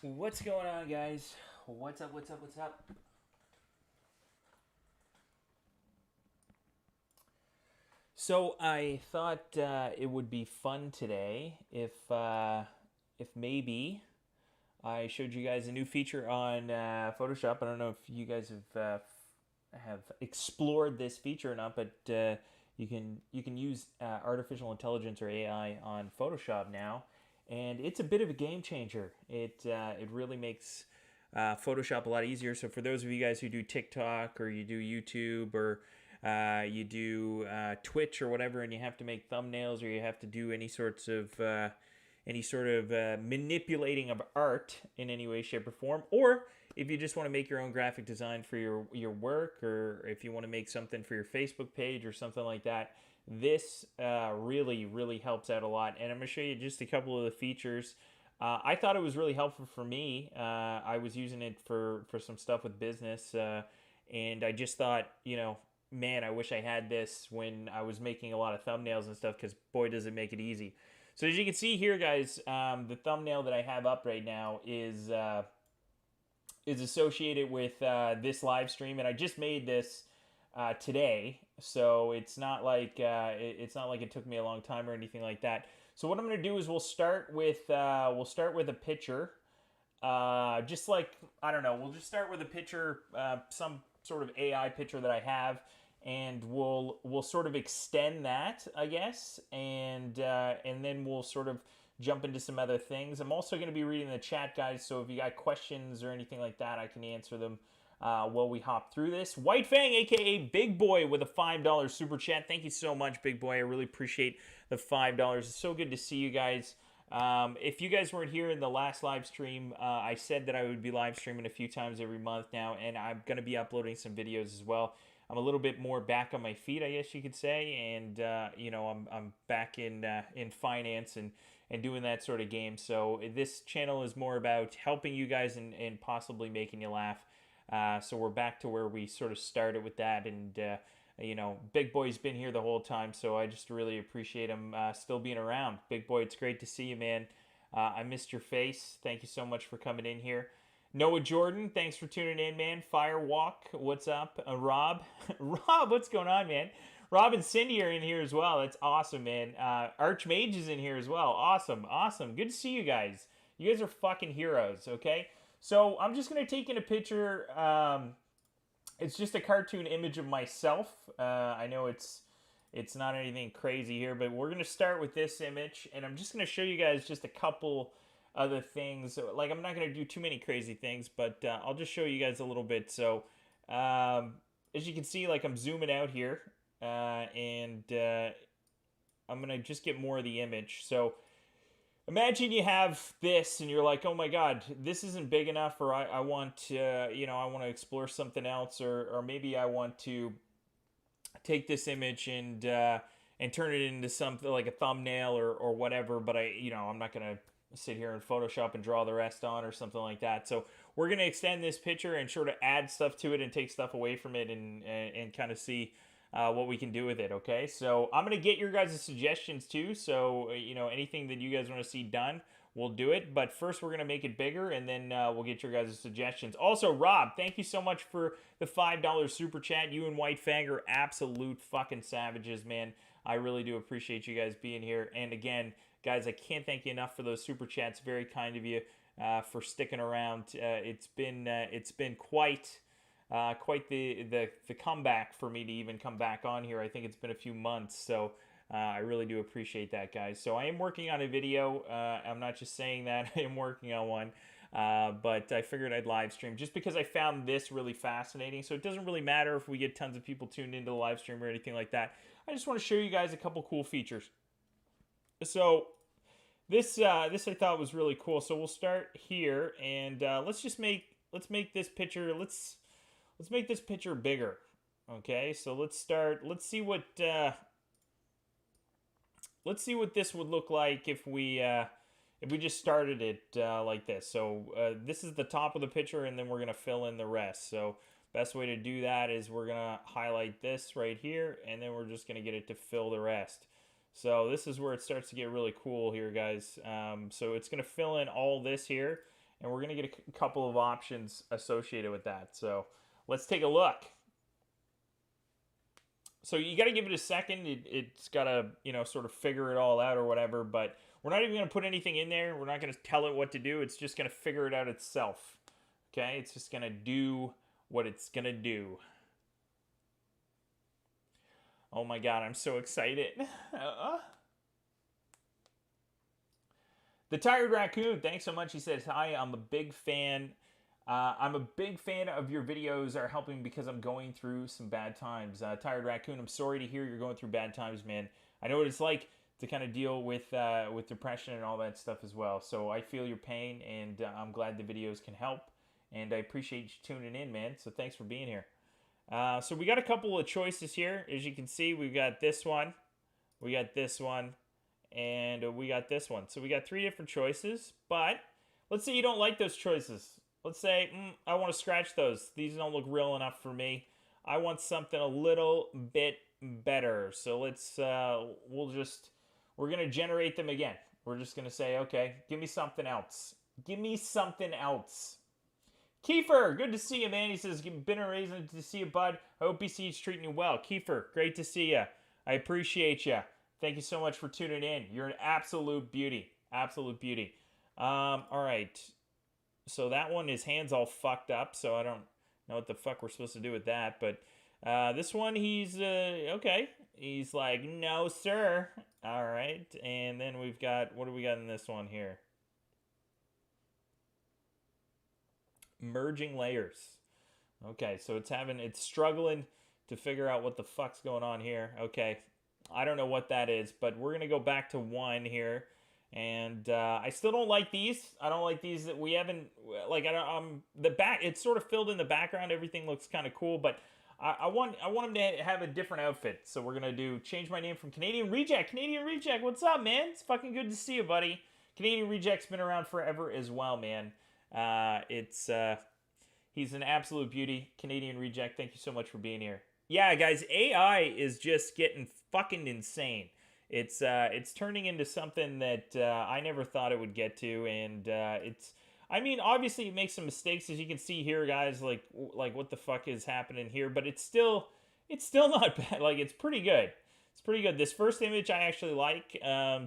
What's going on, guys? What's up? What's up? What's up? So I thought it would be fun today if maybe I showed you guys a new feature on Photoshop. I don't know if you guys have explored this feature or not, but you can use artificial intelligence or AI on Photoshop now, and it's a bit of a game changer. It really makes Photoshop a lot easier. So for those of you guys who do TikTok or you do YouTube or you do Twitch or whatever, and you have to make thumbnails or you have to do any sort of manipulating of art in any way, shape, or form, or if you just want to make your own graphic design for your work, or if you want to make something for your Facebook page or something like that, this really helps out a lot. And I'm going to show you just a couple of the features. I thought it was really helpful for me. I was using it for some stuff with business, and I just thought, man, I wish I had this when I was making a lot of thumbnails and stuff, because boy, does it make it easy. So as you can see here, guys, the thumbnail that I have up right now is associated with this live stream, and I just made this today, so it's not like it took me a long time or anything like that. So what I'm going to do is we'll start with a picture, just like, I don't know, we'll just start with a picture, some sort of AI picture that I have, and we'll sort of extend that, I guess, and then we'll sort of jump into some other things. I'm also going to be reading the chat, guys, so if you got questions or anything like that, I can answer them while we hop through this. White Fang, aka Big Boy, with a $5 super chat. Thank you so much, Big Boy. I really appreciate the $5. It's so good to see you guys. If you guys weren't here in the last live stream, I said that I would be live streaming a few times every month now, and I'm going to be uploading some videos as well. I'm a little bit more back on my feet, I guess you could say, and I'm back in finance and doing that sort of game. So this channel is more about helping you guys and possibly making you laugh. So we're back to where we sort of started with that, and Big Boy's been here the whole time, so I just really appreciate him still being around. Big Boy, it's great to see you, man. I missed your face. Thank you so much for coming in here. Noah Jordan, thanks for tuning in, man. Firewalk, what's up? Rob, Rob, what's going on, man? Rob and Cindy are in here as well. That's awesome, man. Archmage is in here as well. Awesome. Good to see you guys. You guys are fucking heroes, okay? So I'm just going to take in a picture. It's just a cartoon image of myself. I know it's not anything crazy here, but we're going to start with this image, and I'm just going to show you guys just a couple other things. Like, I'm not going to do too many crazy things, but I'll just show you guys a little bit. So as you can see, like, I'm zooming out here, and I'm going to just get more of the image. So imagine you have this and you're like, oh my god, this isn't big enough, or I want to, I want to explore something else, or maybe I want to take this image and turn it into something like a thumbnail or whatever, but I'm not going to sit here in Photoshop and draw the rest on or something like that. So we're going to extend this picture and sort of add stuff to it and take stuff away from it, and kind of see what we can do with it, okay? So I'm going to get your guys' suggestions too, so anything that you guys want to see done, we'll do it. But first we're going to make it bigger, and then we'll get your guys' suggestions. Also, Rob, thank you so much for the $5 super chat. You and White Fang are absolute fucking savages, man. I really do appreciate you guys being here. And again, guys, I can't thank you enough for those super chats. Very kind of you for sticking around. It's been quite the comeback for me to even come back on here. I think it's been a few months, so I really do appreciate that, guys. So I am working on a video. I'm not just saying that. I am working on one. But I figured I'd live stream just because I found this really fascinating. So it doesn't really matter if we get tons of people tuned into the live stream or anything like that. I just want to show you guys a couple cool features. So this I thought was really cool. So we'll start here, and let's make this picture. Let's make this picture bigger. Okay, so let's start. Let's see what this would look like if we just started it like this. So this is the top of the picture, and then we're gonna fill in the rest. So best way to do that is we're gonna highlight this right here, and then we're just gonna get it to fill the rest. So this is where it starts to get really cool here, guys. So it's gonna fill in all this here, and we're going to get a couple of options associated with that. So let's take a look. So you got to give it a second. It's got to, sort of figure it all out or whatever, but we're not even going to put anything in there. We're not going to tell it what to do. It's just going to figure it out itself. Okay? It's just going to do what it's going to do. Oh my God, I'm so excited. The Tired Raccoon, thanks so much. He says, hi, I'm a big fan. I'm a big fan of your videos are helping because I'm going through some bad times. Tired Raccoon, I'm sorry to hear you're going through bad times, man. I know what it's like to kind of deal with depression and all that stuff as well. So I feel your pain, and I'm glad the videos can help. And I appreciate you tuning in, man. So thanks for being here. So we got a couple of choices here. As you can see, we've got this one, we got this one, and we got this one. So we got 3 different choices, but let's say you don't like those choices. Let's say, I want to scratch those. These don't look real enough for me. I want something a little bit better. So let's, we're going to generate them again. We're just going to say, okay, give me something else. Give me something else. Kiefer, good to see you, man. He says, been a reason to see you, bud. I hope BC's treating you well. Kiefer, great to see you. I appreciate you. Thank you so much for tuning in. You're an absolute beauty. Absolute beauty. All right. So that one, his hand's all fucked up, so I don't know what the fuck we're supposed to do with that. But this one, he's, okay. He's like, no, sir. All right. And then we've got, what do we got in this one here? Merging layers. Okay, so it's struggling to figure out what the fuck's going on here. Okay, I don't know what that is, but we're gonna go back to 1 here, and I still don't like these. I don't like these that we haven't, like, the back, it's sort of filled in the background. Everything looks kind of cool, but I want him to have a different outfit. So we're gonna change my name from Canadian Reject. Canadian Reject, what's up, man? It's fucking good to see you, buddy. Canadian Reject's been around forever as well, man. He's an absolute beauty. Canadian Reject, thank you so much for being here. Yeah, guys, AI is just getting fucking insane. It's turning into something that I never thought it would get to, and I mean, obviously it makes some mistakes, as you can see here, guys, like what the fuck is happening here, but it's still not bad. Like, it's pretty good. It's pretty good. This first image I actually like,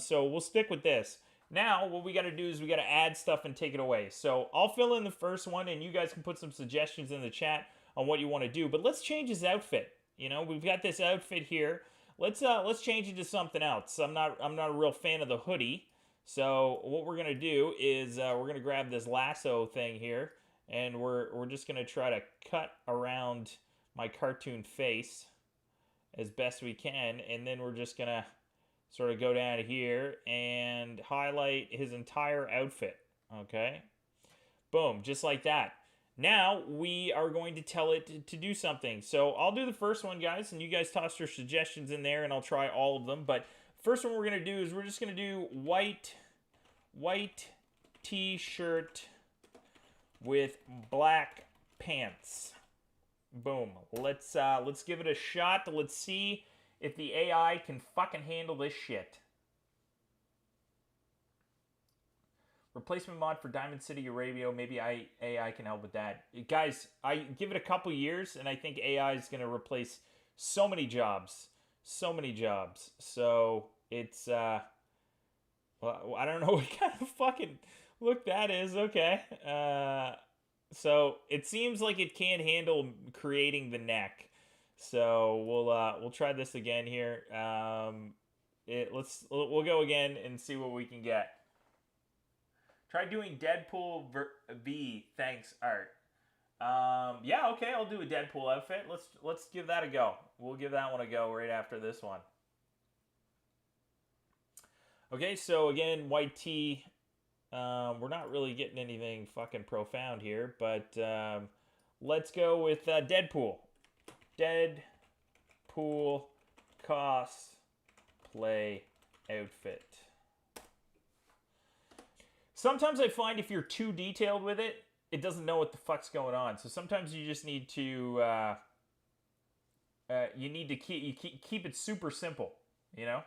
so we'll stick with this. Now, what we got to do is we got to add stuff and take it away. So I'll fill in the first one, and you guys can put some suggestions in the chat on what you want to do. But let's change his outfit. We've got this outfit here. Let's change it to something else. I'm not a real fan of the hoodie. So what we're gonna do is we're gonna grab this lasso thing here, and we're just gonna try to cut around my cartoon face as best we can, and then we're just gonna sort of go down here and highlight his entire outfit, okay? Boom, just like that. Now, we are going to tell it to do something. So, I'll do the first one, guys, and you guys toss your suggestions in there, and I'll try all of them. But first one we're going to do is we're just going to do white t-shirt with black pants. Boom. Let's give it a shot. Let's see if the AI can fucking handle this shit. Replacement mod for Diamond City Arabia. Maybe AI can help with that. Guys, I give it a couple years, and I think AI is going to replace so many jobs. So many jobs. So, it's, well, I don't know what kind of fucking look that is. Okay. So, it seems like it can't handle creating the neck. So we'll try this again here. We'll go again and see what we can get. Try doing Deadpool V. Thanks, Art. Yeah, okay, I'll do a Deadpool outfit. Let's give that a go. We'll give that one a go right after this one. Okay, so again, white tee. We're not really getting anything fucking profound here, but let's go with Deadpool. Deadpool cosplay outfit. Sometimes I find if you're too detailed with it, it doesn't know what the fuck's going on. So sometimes you just need to keep it super simple, you know?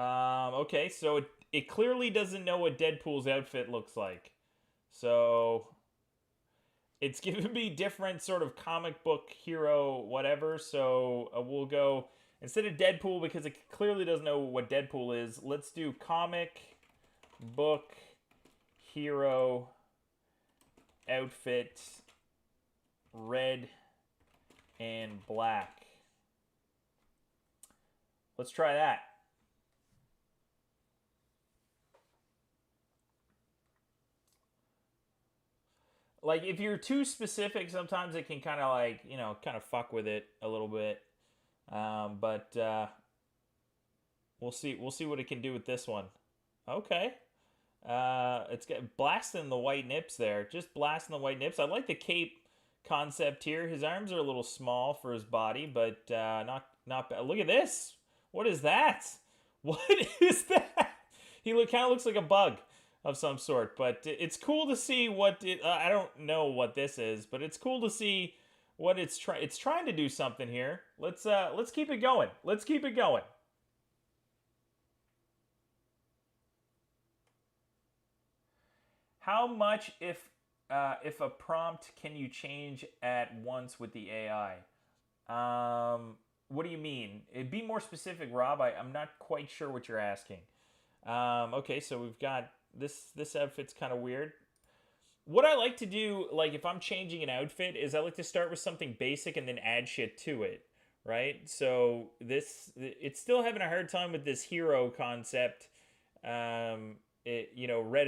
Okay, so it clearly doesn't know what Deadpool's outfit looks like. So it's giving me different sort of comic book hero whatever. So we'll go instead of Deadpool because it clearly doesn't know what Deadpool is. Let's do comic book hero outfit red and black. Let's try that. Like if you're too specific, sometimes it can kind of like kind of fuck with it a little bit. But we'll see what it can do with this one. Okay. It's got blasting the white nips there. Just blasting the white nips. I like the cape concept here. His arms are a little small for his body, but not bad. Look at this. What is that? What is that? He kind of looks like a bug of some sort, but it's cool to see what it. I don't know what this is, but it's cool to see what it's trying. It's trying to do something here. Let's keep it going. Let's keep it going. How much if a prompt can you change at once with the AI? What do you mean? Be more specific, Rob. I'm not quite sure what you're asking. Okay, so we've got this outfit's kind of weird. What I like to do, like if I'm changing an outfit, is I like to start with something basic and then add shit to it, right? So it's still having a hard time with this hero concept. Red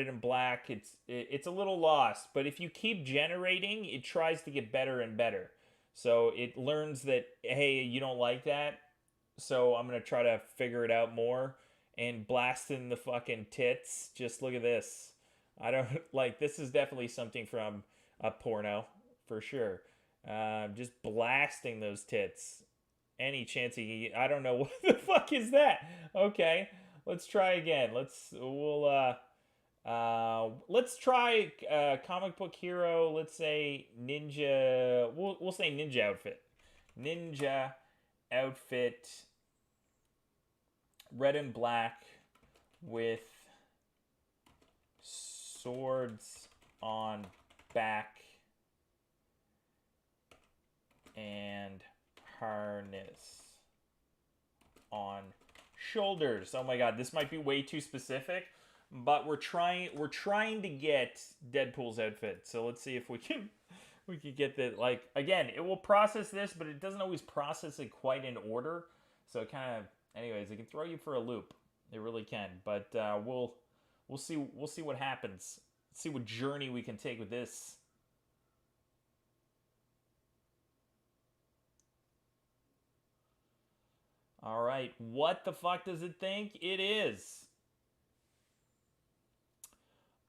and black. It's a little lost, but if you keep generating, it tries to get better and better. So it learns that hey, you don't like that, so I'm gonna try to figure it out more and blasting the fucking tits. Just look at this. I don't like this is definitely something from a porno for sure. Just blasting those tits. Any chance I don't know what the fuck is that. Okay, let's try again. Let's try comic book hero. Let's say ninja. We'll say ninja outfit. Ninja outfit red and black with swords on back and harness on shoulders. Oh my god, this might be way too specific, but we're trying to get Deadpool's outfit. So let's see if we can get that. Like again, it will process this, but it doesn't always process it quite in order. So it kind of anyways, it can throw you for a loop. It really can. But we'll see what happens. See what journey we can take with this. All right, what the fuck does it think it is?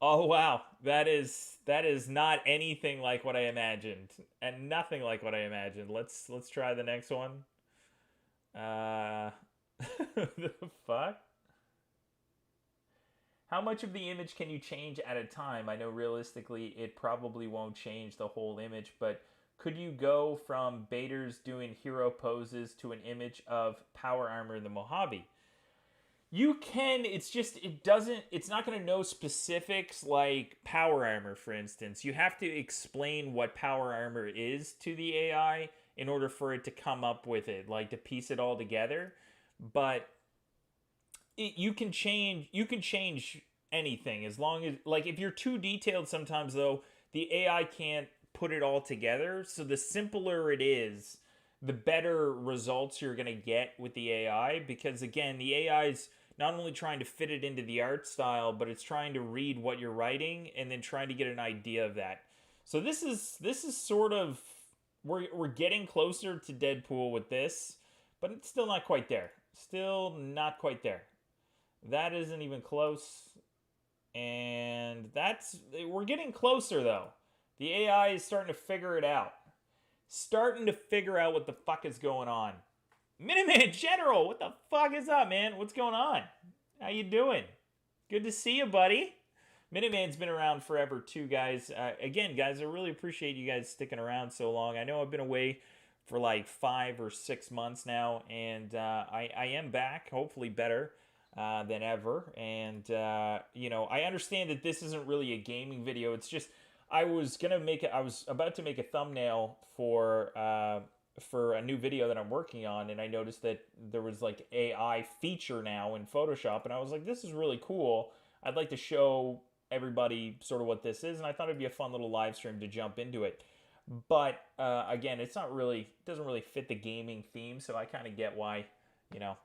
Oh wow, that is not anything like what I imagined, and nothing like what I imagined. Let's try the next one. Uh, the fuck? How much of the image can you change at a time? I know realistically it probably won't change the whole image, but could you go from Baiters doing hero poses to an image of power armor in the Mojave? You can, it's just, it's not going to know specifics like power armor, for instance. You have to explain what power armor is to the AI in order for it to come up with it, like to piece it all together. But you can change anything as long as like if you're too detailed sometimes though the AI can't put it all together, so the simpler it is the better results you're going to get with the AI, because again the AI is not only trying to fit it into the art style, but it's trying to read what you're writing and then trying to get an idea of that. So this is sort of we're getting closer to Deadpool with this, but it's still not quite there. Still not quite there. That isn't even close. And we're getting closer though. The AI is starting to figure it out. Starting to figure out what the fuck is going on. Minuteman General, what the fuck is up, man? What's going on? How you doing? Good to see you, buddy. Minuteman's been around forever too, guys. Again, guys, I really appreciate you guys sticking around so long. I know I've been away for like 5 or 6 months now, and I am back, hopefully better. than ever. And you know, I understand that this isn't really a gaming video. It's just I was gonna make it. I was about to make a thumbnail for a new video that I'm working on, and I noticed that there was like AI feature now in Photoshop, and I was like, this is really cool. I'd like to show everybody sort of what this is, and I thought it'd be a fun little live stream to jump into it. But again, it's not really, it doesn't really fit the gaming theme, so I kind of get why, you know,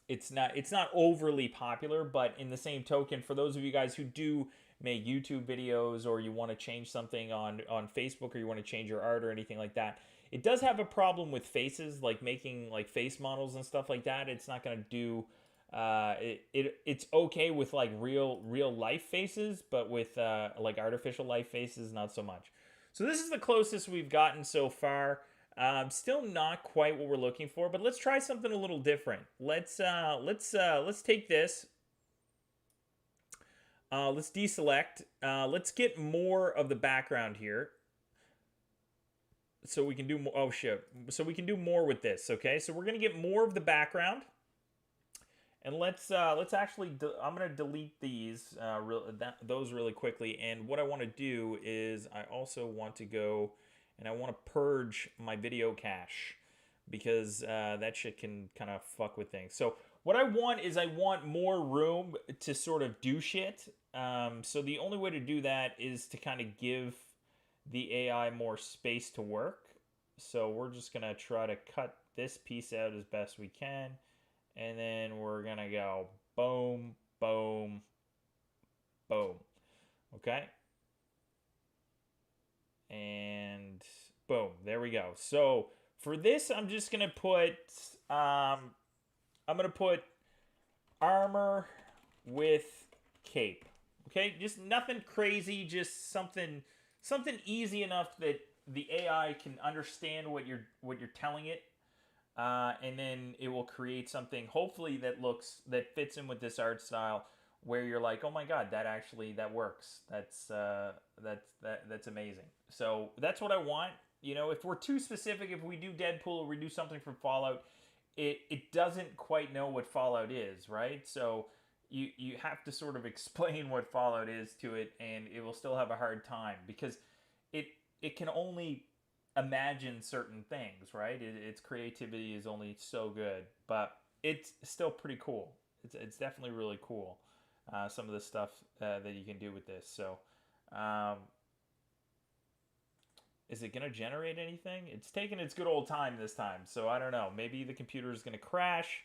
it's not overly popular. But in the same token, for those of you guys who do make YouTube videos, or you want to change something on Facebook, or you want to change your art or anything like that, it does have a problem with faces, like making like face models and stuff like that. It's not going to do it's okay with like real life faces, but with like artificial life faces, not so much. So this is the closest we've gotten so far. Still not quite what we're looking for, but let's try something a little different. Let's take this. Let's deselect. Let's get more of the background here, so we can do more. Oh shit! So we can do more with this. Okay, so we're gonna get more of the background, and let's actually. I'm gonna delete these those really quickly. And what I want to do is I also want to go and I want to purge my video cache, because that shit can kind of fuck with things. So what I want is I want more room to sort of do shit. So the only way to do that is to kind of give the AI more space to work. So we're just going to try to cut this piece out as best we can. And then we're going to go boom, boom, boom. Okay? And boom, there we go. So for this, I'm just going to put, I'm going to put armor with cape. Okay, just nothing crazy, just something easy enough that the AI can understand what you're telling it, and then it will create something hopefully that fits in with this art style, where you're like, oh my god, that works. That's amazing. So that's what I want. You know, if we're too specific, if we do Deadpool or we do something from Fallout, it doesn't quite know what Fallout is, right? So you have to sort of explain what Fallout is to it, and it will still have a hard time, because it can only imagine certain things, right? Its creativity is only so good, but it's still pretty cool. It's definitely really cool. Some of the stuff that you can do with this. So, is it gonna generate anything? It's taking its good old time this time. So I don't know. Maybe the computer is gonna crash.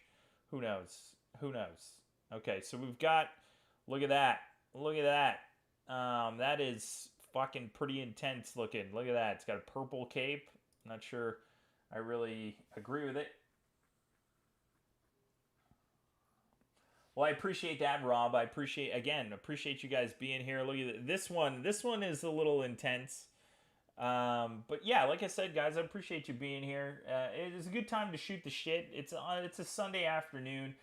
Who knows? Who knows? Okay, so we've got. Look at that. Look at that. That is fucking pretty intense looking. Look at that. It's got a purple cape. I'm not sure I really agree with it. Well, I appreciate that, Rob. I appreciate you guys being here. Look at this one. This one is a little intense. But yeah, like I said, guys, I appreciate you being here. It is a good time to shoot the shit. It's a Sunday afternoon.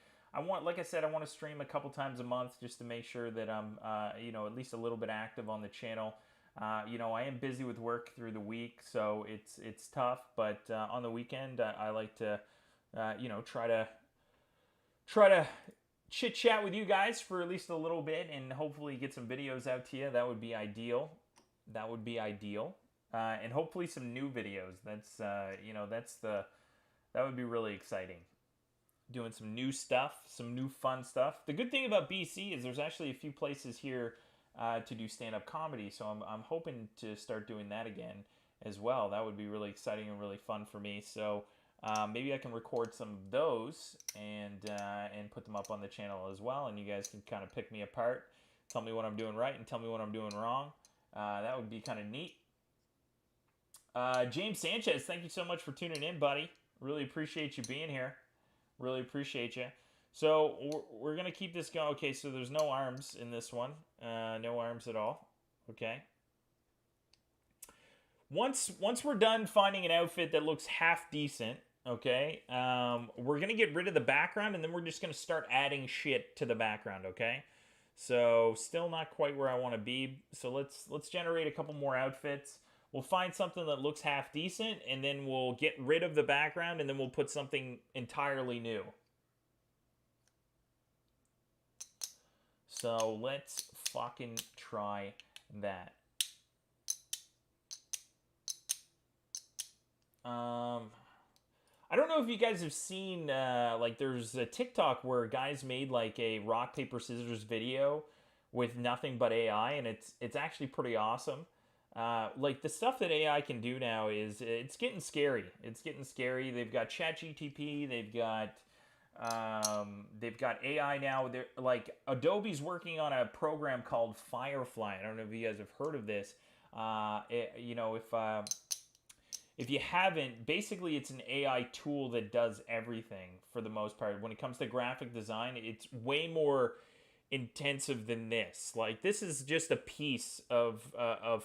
Like I said, I want to stream a couple times a month, just to make sure that I'm, at least a little bit active on the channel. I am busy with work through the week, so it's tough. But on the weekend, I like to, try to chit chat with you guys for at least a little bit, and hopefully get some videos out to you. That would be ideal. That would be ideal. And hopefully some new videos. That would be really exciting. Doing some new stuff, some new fun stuff. The good thing about BC is there's actually a few places here to do stand-up comedy, so I'm hoping to start doing that again as well. That would be really exciting and really fun for me. So maybe I can record some of those and put them up on the channel as well, and you guys can kind of pick me apart, tell me what I'm doing right, and tell me what I'm doing wrong. That would be kind of neat. James Sanchez, thank you so much for tuning in, buddy. Really appreciate you being here. Really appreciate you. So we're going to keep this going. Okay, so there's no arms in this one. No arms at all. Okay. Once we're done finding an outfit that looks half decent, okay, we're going to get rid of the background, and then we're just going to start adding shit to the background, okay? So still not quite where I want to be. So let's generate a couple more outfits. We'll find something that looks half decent, and then we'll get rid of the background, and then we'll put something entirely new. So let's fucking try that. I don't know if you guys have seen, like, there's a TikTok where guys made like a rock paper scissors video with nothing but AI, and it's actually pretty awesome. Like the stuff that AI can do now is it's getting scary. It's getting scary. They've got ChatGTP. They've got AI now. They're like Adobe's working on a program called Firefly. I don't know if you guys have heard of this. You know, if you haven't, basically it's an AI tool that does everything for the most part. When it comes to graphic design, it's way more intensive than this. Like this is just a piece of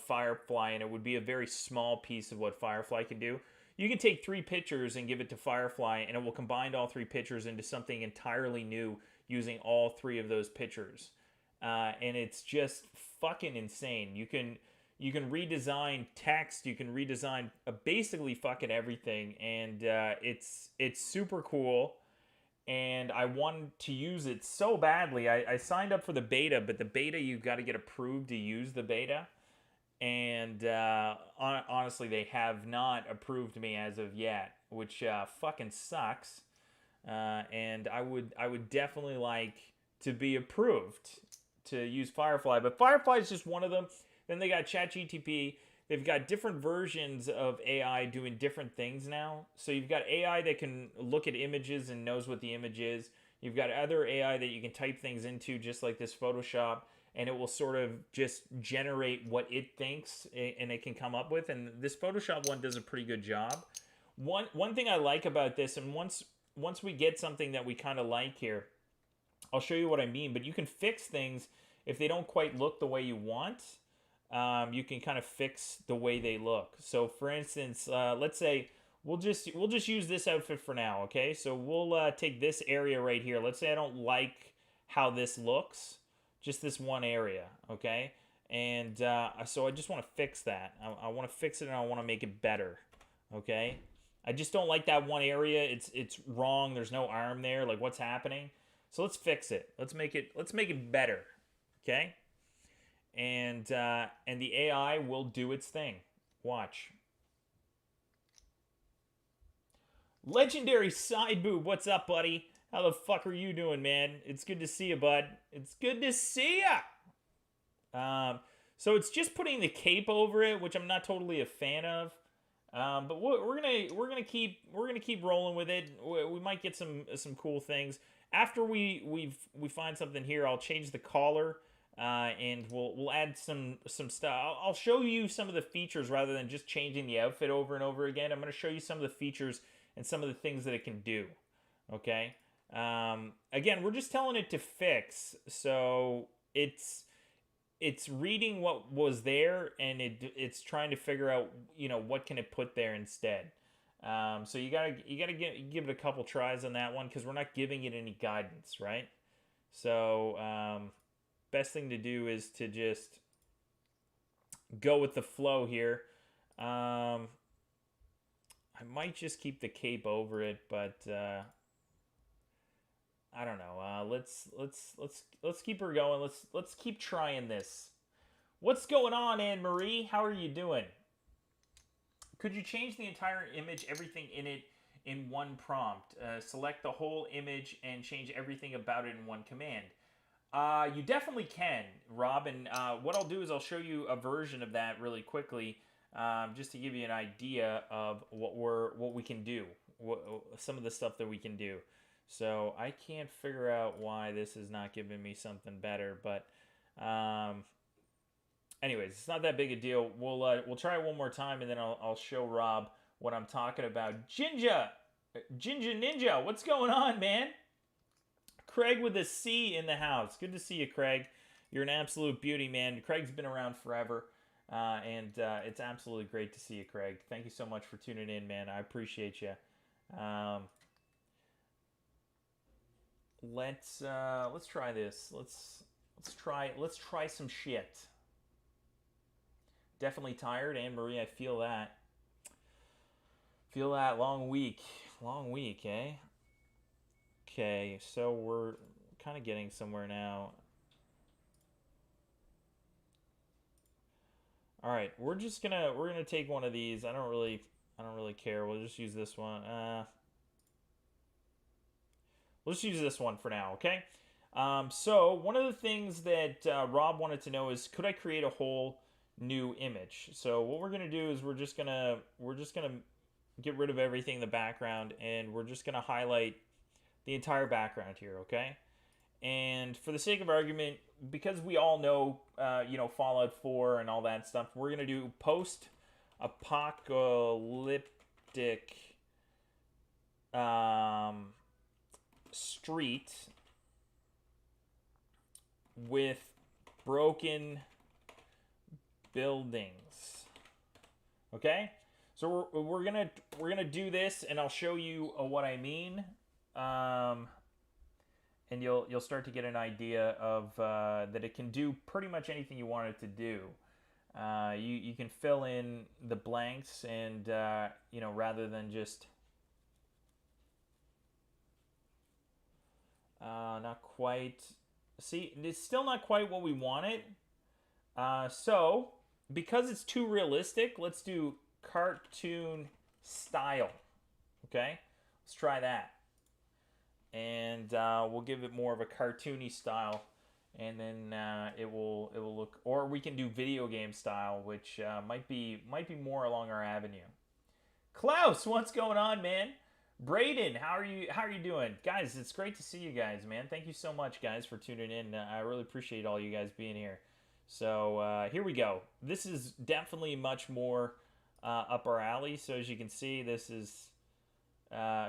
Firefly, and it would be a very small piece of what Firefly can do. You can take 3 pictures and give it to Firefly, and it will combine all 3 pictures into something entirely new using all 3 of those pictures. And it's just fucking insane. You can redesign text, you can redesign basically fucking everything, and it's super cool. And I wanted to use it so badly. I signed up for the beta, but the beta you got to get approved to use the beta, and honestly, they have not approved me as of yet, which fucking sucks. And I would definitely like to be approved to use Firefly, but Firefly is just one of them. Then they got ChatGTP. They've got different versions of AI doing different things now. So you've got AI that can look at images and knows what the image is. You've got other AI that you can type things into, just like this Photoshop, and it will sort of just generate what it thinks and it can come up with. And this Photoshop one does a pretty good job. One thing I like about this, and once we get something that we kind of like here, I'll show you what I mean. But you can fix things if they don't quite look the way you want. You can kind of fix the way they look. So, for instance, let's say we'll just use this outfit for now. Okay, so we'll take this area right here. Let's say I don't like how this looks, just this one area. Okay, and so I just want to fix that. I want to fix it and I want to make it better. Okay, I just don't like that one area. It's wrong. There's no arm there. Like, what's happening? So let's fix it. Let's make it better. Okay. And the AI will do its thing. Watch. Legendary side boob, what's up, buddy? How the fuck are you doing, man? It's good to see you, bud. It's good to see ya. So it's just putting the cape over it, which I'm not totally a fan of. But we're gonna keep rolling with it. We might get some cool things after we find something here. I'll change the collar. And we'll add some stuff. I'll show you some of the features rather than just changing the outfit over and over again. I'm going to show you some of the features and some of the things that it can do. Okay. Again, we're just telling it to fix. So it's reading what was there, and it's trying to figure out what can it put there instead. So you gotta give it a couple tries on that one, because we're not giving it any guidance, right? So best thing to do is to just go with the flow here. I might just keep the cape over it, but I don't know. Let's keep her going. Let's keep trying this. What's going on, Anne Marie? How are you doing? Could you change the entire image, everything in it, in one prompt? Select the whole image and change everything about it in one command. You definitely can, Rob, and what I'll do is I'll show you a version of that really quickly, just to give you an idea of what we can do, some of the stuff that we can do. So I can't figure out why this is not giving me something better, but anyways, it's not that big a deal. We'll try it one more time, and then I'll show Rob what I'm talking about. Jinja Ninja, what's going on, man? Craig with a C in the house. Good to see you, Craig. You're an absolute beauty, man. Craig's been around forever, and it's absolutely great to see you, Craig. Thank you so much for tuning in, man. I appreciate you. Let's try this. Let's try some shit. Definitely tired, Anne Marie. I feel that. Feel that long week, eh? Okay, so we're kind of getting somewhere now. All right, we're gonna take one of these. I don't really care. We'll just use this one. Let's use this one for now, okay? So one of the things that Rob wanted to know is, could I create a whole new image? So what we're gonna do is we're just gonna get rid of everything in the background, and we're just gonna highlight the entire background here, okay? And for the sake of argument, because we all know, Fallout 4 and all that stuff, we're gonna do post-apocalyptic um, street with broken buildings. Okay, so we're gonna do this, and I'll show you what I mean. Um, and you'll start to get an idea of that it can do pretty much anything you want it to do. You can fill in the blanks, and rather than just not quite. See, it's still not quite what we wanted. So because it's too realistic, let's do cartoon style. Okay, let's try that, and we'll give it more of a cartoony style, and then it will look. Or we can do video game style, which might be more along our avenue. Klaus, what's going on, man? Braden, how are you doing? Guys, it's great to see you guys, man. Thank you so much, guys, for tuning in. I really appreciate all you guys being here. So here we go. This is definitely much more up our alley. So as you can see, this is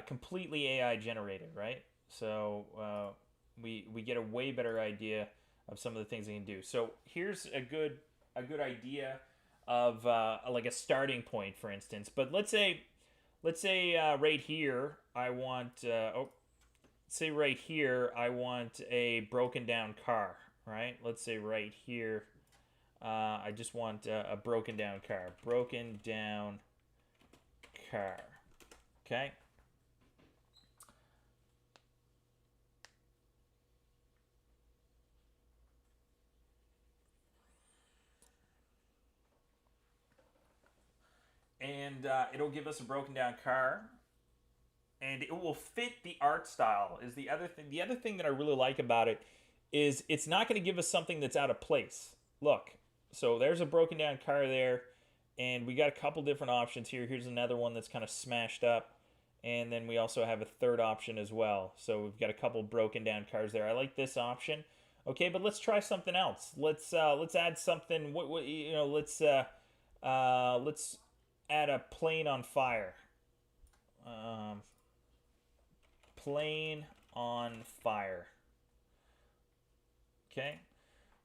completely AI generated, right? So we get a way better idea of some of the things we can do. So here's a good idea of like a starting point, for instance. But let's say right here I want say right here I want a broken down car, right? Let's say right here I just want a broken down car. Okay. And it'll give us a broken down car, and it will fit the art style. Is the other thing that I really like about it is it's not going to give us something that's out of place. Look, so there's a broken down car there, and we got a couple different options here. Here's another one that's kind of smashed up, and then we also have a third option as well. So we've got a couple broken down cars there. I like this option. Okay, but let's try something else. Let's add something. Let's add a plane on fire. Um, Plane on fire. Okay.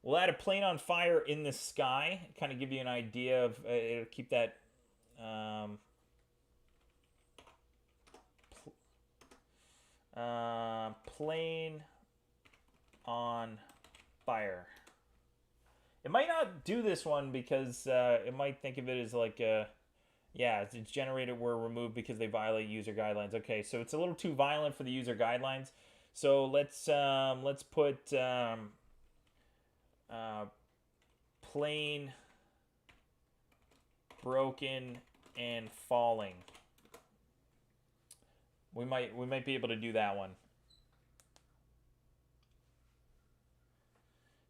We'll add a plane on fire in the sky. Kind of give you an idea of. It'll keep that. Plane on fire. It might not do this one because it might think of it as like a. Yeah, it's generated were removed because they violate user guidelines. Okay, so it's a little too violent for the user guidelines. So let's put plane broken and falling. We might be able to do that one.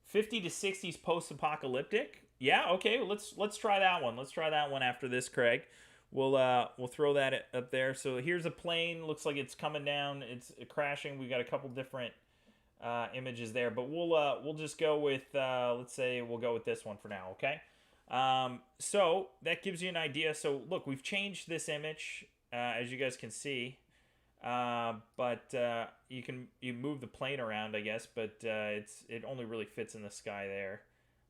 50 to 60s post-apocalyptic. Yeah, okay. Let's try that one. Let's try that one after this, Craig. We'll throw that up there. So here's a plane. Looks like it's coming down. It's crashing. We got a couple different images there, but we'll just go with let's say we'll go with this one for now. Okay. So that gives you an idea. So look, we've changed this image as you guys can see. But you move the plane around, I guess, but it only really fits in the sky there,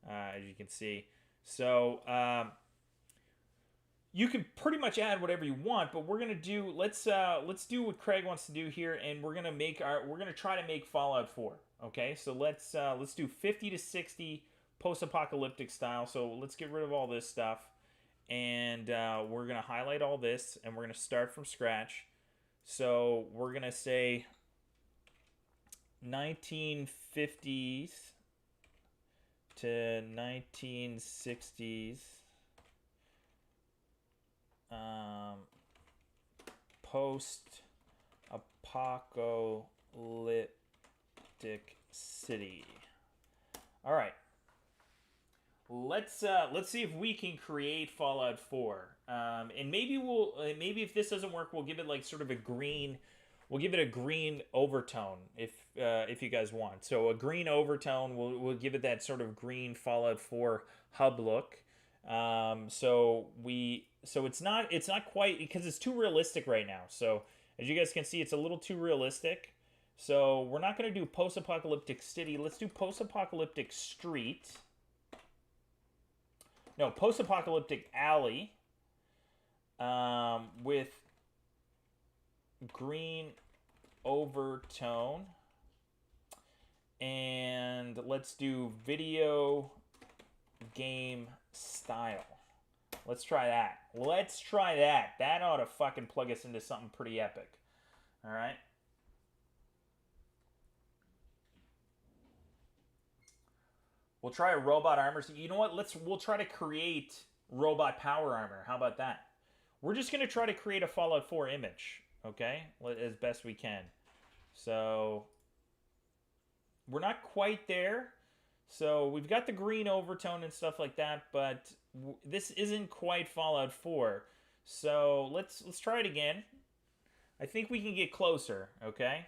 as you can see. So you can pretty much add whatever you want, but we're gonna do let's do what Craig wants to do here, and we're gonna try to make Fallout 4. Okay, so let's do 50 to 60 post-apocalyptic style. So let's get rid of all this stuff, and we're gonna highlight all this, and we're gonna start from scratch. So we're going to say 1950s to 1960s Post-apocalyptic city. All right. Let's see if we can create Fallout 4. And maybe if this doesn't work, we'll give it like sort of a green. We'll give it a green overtone if you guys want. So a green overtone. We'll give it that sort of green Fallout 4 hub look. So it's not quite, because it's too realistic right now. So as you guys can see, it's a little too realistic. So we're not going to do post-apocalyptic city. Let's do post-apocalyptic street. No, post-apocalyptic alley with green overtone. And let's do video game style. Let's try that. Let's try that. That ought to fucking plug us into something pretty epic. All right. We'll try a robot armor. So you know what? We'll try to create robot power armor. How about that? We're just going to try to create a Fallout 4 image, okay? As best we can. So we're not quite there. So we've got the green overtone and stuff like that, but this isn't quite Fallout 4. So let's try it again. I think we can get closer, okay?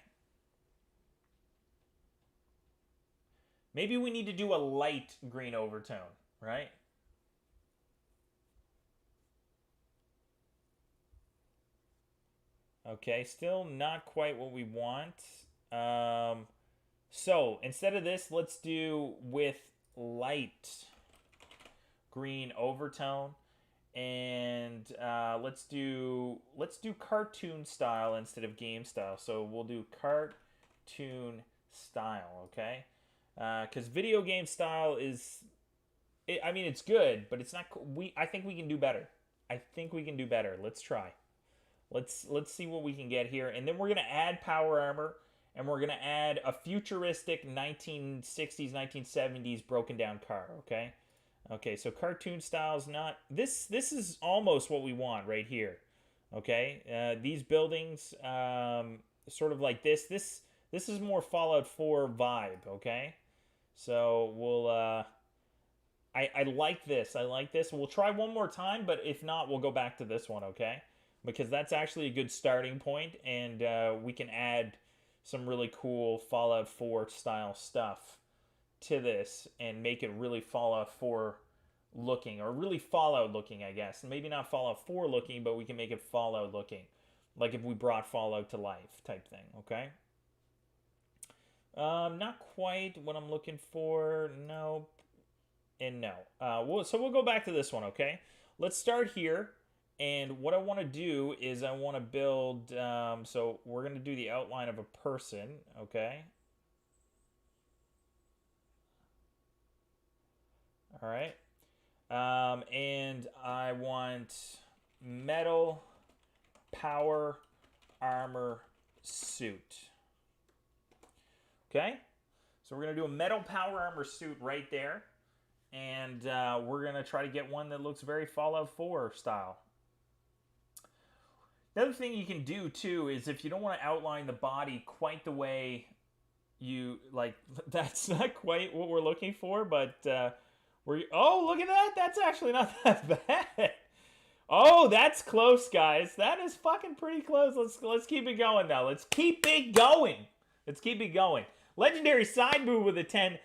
Maybe we need to do a light green overtone, right? Okay, still not quite what we want. So instead of this, let's do with light green overtone, and let's do cartoon style instead of game style. So we'll do cartoon style, okay? Because video game style is, I mean, it's good, but it's not. I think we can do better. I think we can do better. Let's try. Let's see what we can get here, and then we're gonna add power armor, and we're gonna add a futuristic 1960s, 1970s broken down car. Okay. Okay. So cartoon style's not this. This is almost what we want right here. Okay. These buildings, sort of like this. This is more Fallout 4 vibe. Okay. So we'll, I like this. I like this. We'll try one more time, but if not, we'll go back to this one, okay? Because that's actually a good starting point, and we can add some really cool Fallout 4 style stuff to this and make it really Fallout 4 looking, or really Fallout looking, I guess. Maybe not Fallout 4 looking, but we can make it Fallout looking. Like if we brought Fallout to life type thing, okay? Not quite what I'm looking for. No. And no. So we'll go back to this one, okay? Let's start here. And what I want to do is I want to build... so we're going to do the outline of a person, okay? All right. And I want metal power armor suit. Okay, so we're going to do a metal power armor suit right there. And we're going to try to get one that looks very Fallout 4 style. The other thing you can do, too, is if you don't want to outline the body quite the way you... Like, that's not quite what we're looking for, but... oh, look at that! That's actually not that bad! Oh, that's close, guys. That is fucking pretty close. Let's keep it going now. Let's keep it going! Let's keep it going. Legendary Side Boob with a $10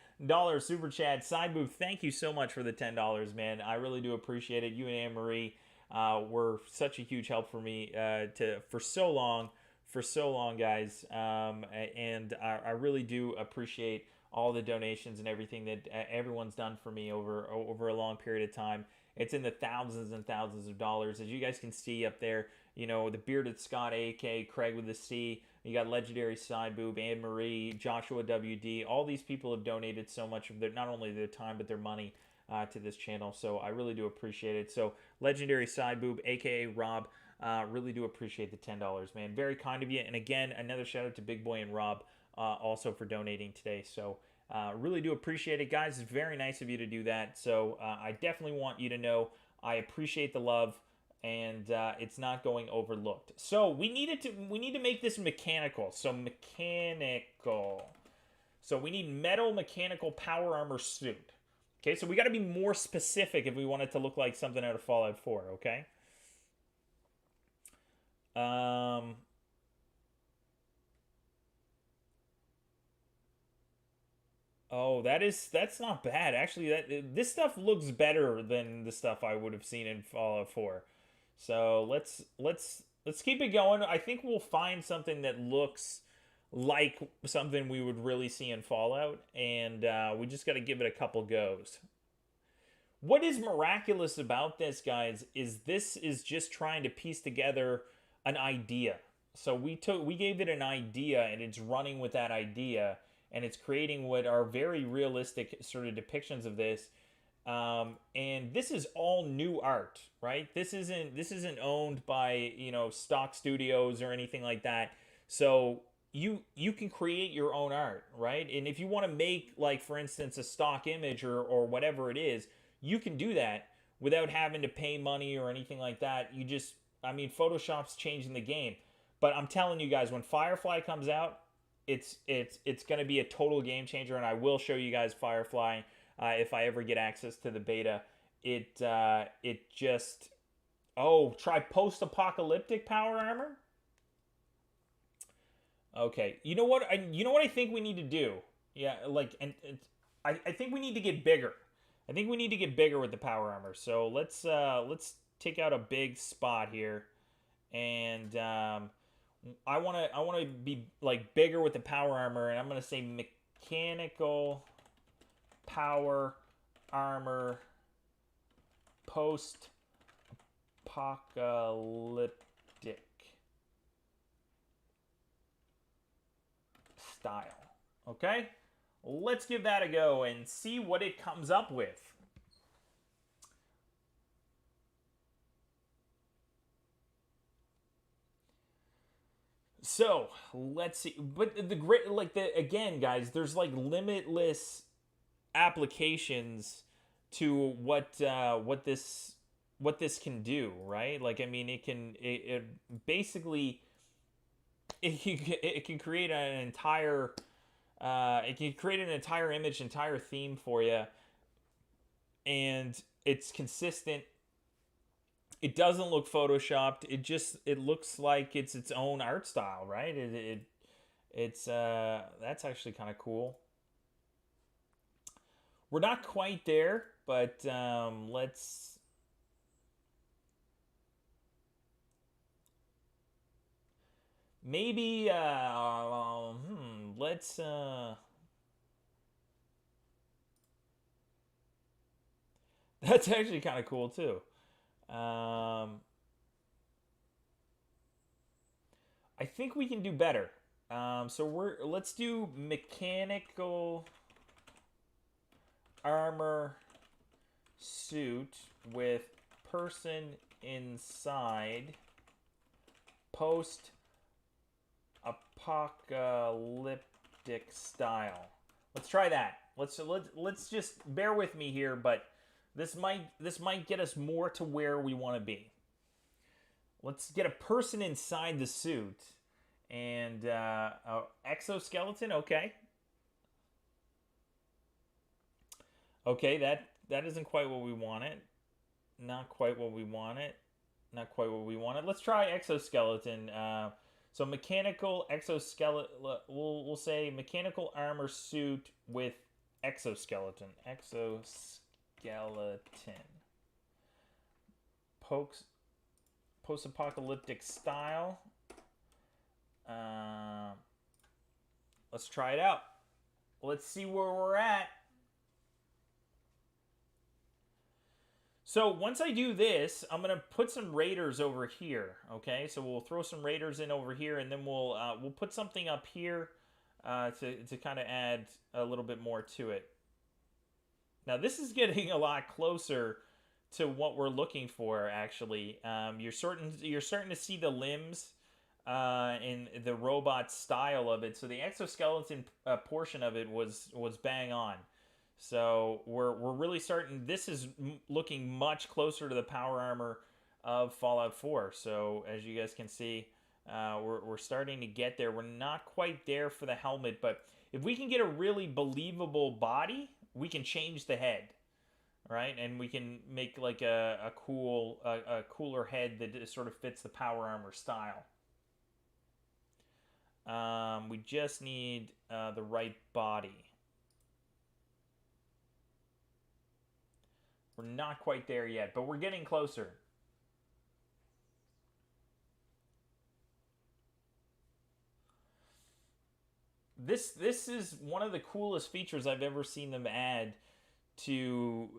super chat. Side Boob, thank you so much for the $10, man. I really do appreciate it. You and Anne Marie were such a huge help for me for so long, guys. And I really do appreciate all the donations and everything that everyone's done for me over a long period of time. It's in the thousands and thousands of dollars. As you guys can see up there, you know, the Bearded Scott AK, Craig with a C, you got Legendary Side Boob, Anne Marie, Joshua WD. All these people have donated so much of not only their time, but their money to this channel. So I really do appreciate it. So Legendary Side Boob, aka Rob, really do appreciate the $10, man. Very kind of you. And again, another shout out to Big Boy and Rob also for donating today. So really do appreciate it, guys. It's very nice of you to do that. So I definitely want you to know I appreciate the love, and it's not going overlooked. So we need to make this mechanical. So mechanical. So we need metal mechanical power armor suit. Okay, so we got to be more specific if we want it to look like something out of Fallout 4. Okay. Um, Oh, that's not bad. Actually, that this stuff looks better than the stuff I would have seen in Fallout 4. So let's keep it going. I think we'll find something that looks like something we would really see in Fallout, and we just got to give it a couple goes. What is miraculous about this, guys, is this is just trying to piece together an idea. So we gave it an idea, and it's running with that idea, and it's creating what are very realistic sort of depictions of this. And this is all new art, right? This isn't owned by stock studios or anything like that. So you can create your own art, right? And if you want to make, like, for instance, a stock image or whatever it is, you can do that without having to pay money or anything like that. I mean, Photoshop's changing the game. But I'm telling you guys, when Firefly comes out, it's going to be a total game changer, and I will show you guys Firefly if I ever get access to the beta. It just try post-apocalyptic power armor. Okay, you know what I think we need to do. Yeah, like I think we need to get bigger. I think we need to get bigger with the power armor. So let's take out a big spot here, and I want to be like bigger with the power armor, and I'm gonna say mechanical power armor post apocalyptic style. Okay, let's give that a go and see what it comes up with. So let's see. But the great, like the again, guys, there's like limitless applications to what this can do, right? Like, I mean, it basically it can create an entire image, entire theme for you, and it's consistent. It doesn't look photoshopped. It looks like it's its own art style, right? It's that's actually kind of cool. We're not quite there, but let's maybe let's that's actually kind of cool too. Um, I think we can do better. So let's do mechanical armor suit with person inside post apocalyptic style. Let's try that. Let's just bear with me here, but this might get us more to where we want to be. Let's get a person inside the suit and exoskeleton. Okay, okay, that isn't quite what we wanted. Not quite what we wanted. Not quite what we wanted. Let's try exoskeleton. So mechanical exoskeleton. We'll say mechanical armor suit with exoskeleton. Exoskeleton. Pokes post-apocalyptic style. Let's try it out. Let's see where we're at. So once I do this, I'm gonna put some raiders over here. Okay, so we'll throw some raiders in over here, and then we'll put something up here to kind of add a little bit more to it. Now this is getting a lot closer to what we're looking for. Actually, you're starting to see the limbs in the robot style of it. So the exoskeleton portion of it was bang on. So we're really starting. This is looking much closer to the power armor of Fallout 4. So as you guys can see, we're starting to get there. We're not quite there for the helmet, but if we can get a really believable body, we can change the head, right? And we can make like a cooler head that sort of fits the power armor style. We just need the right body. We're not quite there yet, but we're getting closer. This is one of the coolest features I've ever seen them add to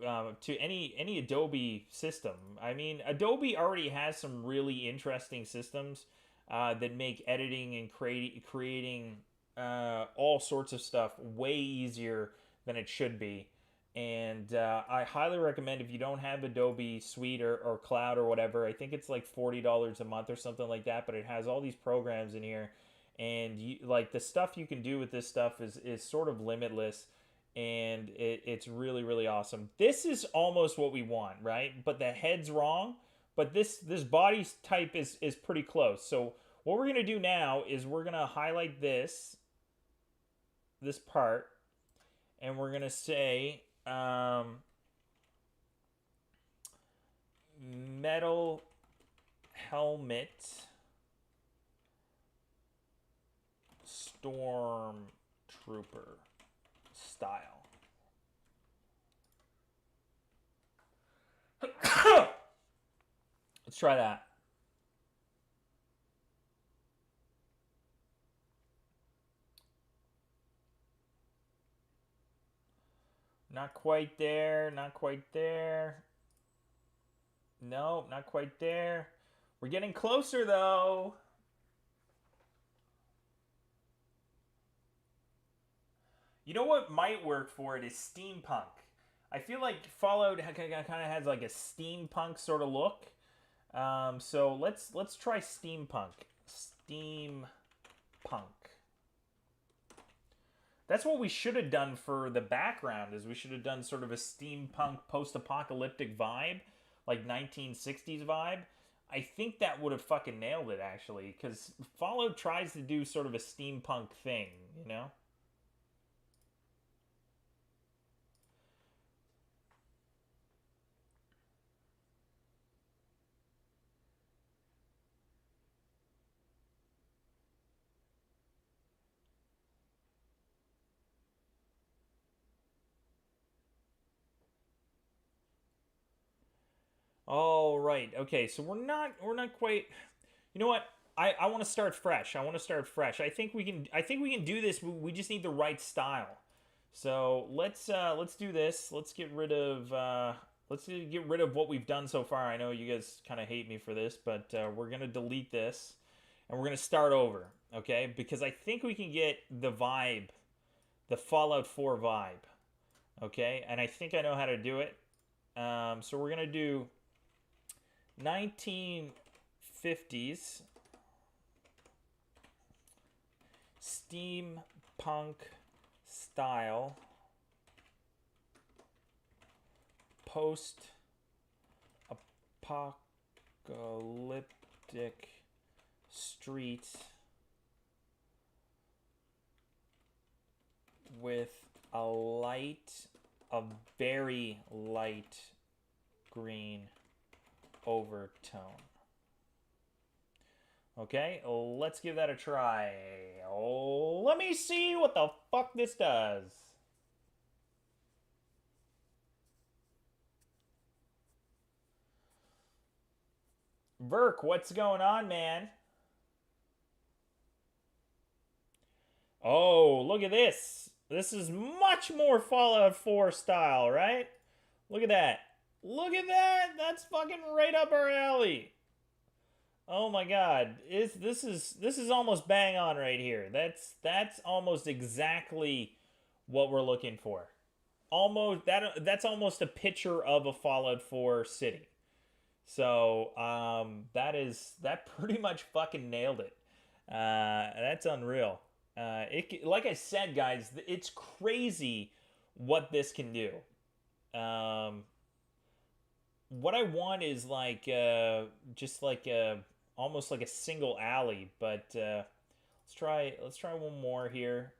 any Adobe system. I mean, Adobe already has some really interesting systems that make editing and creating all sorts of stuff way easier than it should be. And I highly recommend, if you don't have Adobe Suite or Cloud or whatever, I think it's like $40 a month or something like that, but it has all these programs in here. And like the stuff you can do with this stuff is sort of limitless, and it's really, really awesome. This is almost what we want, right? But the head's wrong. But this body type is pretty close. So what we're gonna do now is we're gonna highlight this part, and we're gonna say metal helmet stormtrooper style. Let's try that. Not quite there, not quite there. No, not quite there. We're getting closer though. You know what might work for it is steampunk. I feel like Fallout kind of has like a steampunk sort of look. So let's try steampunk. Steampunk. That's what we should have done for the background. Is we should have done sort of a steampunk post-apocalyptic vibe, like 1960s vibe. I think that would have fucking nailed it actually, because Fallout tries to do sort of a steampunk thing, you know. All right. Okay. So we're not quite. You know what? I want to start fresh. I want to start fresh. I think we can do this. We just need the right style. So let's do this. Let's get rid of what we've done so far. I know you guys kind of hate me for this, but we're gonna delete this and we're gonna start over. Okay? Because I think we can get the vibe, the Fallout 4 vibe. Okay? And I think I know how to do it. So we're gonna do 1950s steampunk style post apocalyptic street with a very light green overtone. Okay, let's give that a try. Let me see what the fuck this does. Verk, what's going on, man? Oh, look at this. This is much more Fallout 4 style, right? Look at that. Look at that. That's fucking right up our alley. Oh my god. This is almost bang on right here. That's almost exactly what we're looking for. That's almost a picture of a Fallout 4 city. So that pretty much fucking nailed it. That's unreal. Like I said, guys, it's crazy what this can do. Um, what I want is like just like almost like a single alley. But let's try one more here.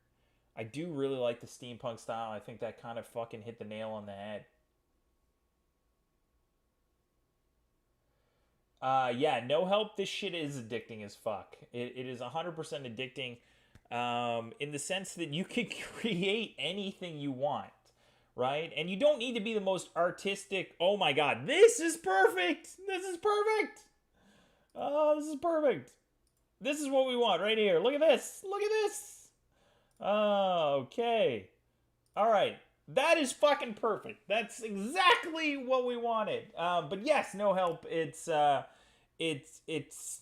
I do really like the steampunk style. I think that kind of fucking hit the nail on the head. Yeah, no help. This shit is addicting as fuck. It is 100% addicting, in the sense that you can create anything you want, right? And you don't need to be the most artistic. Oh my god, this is perfect. This is perfect. Oh, this is perfect. This is what we want right here. Look at this. Look at this. Oh, okay. All right. That is fucking perfect. That's exactly what we wanted. But yes, no help. It's it's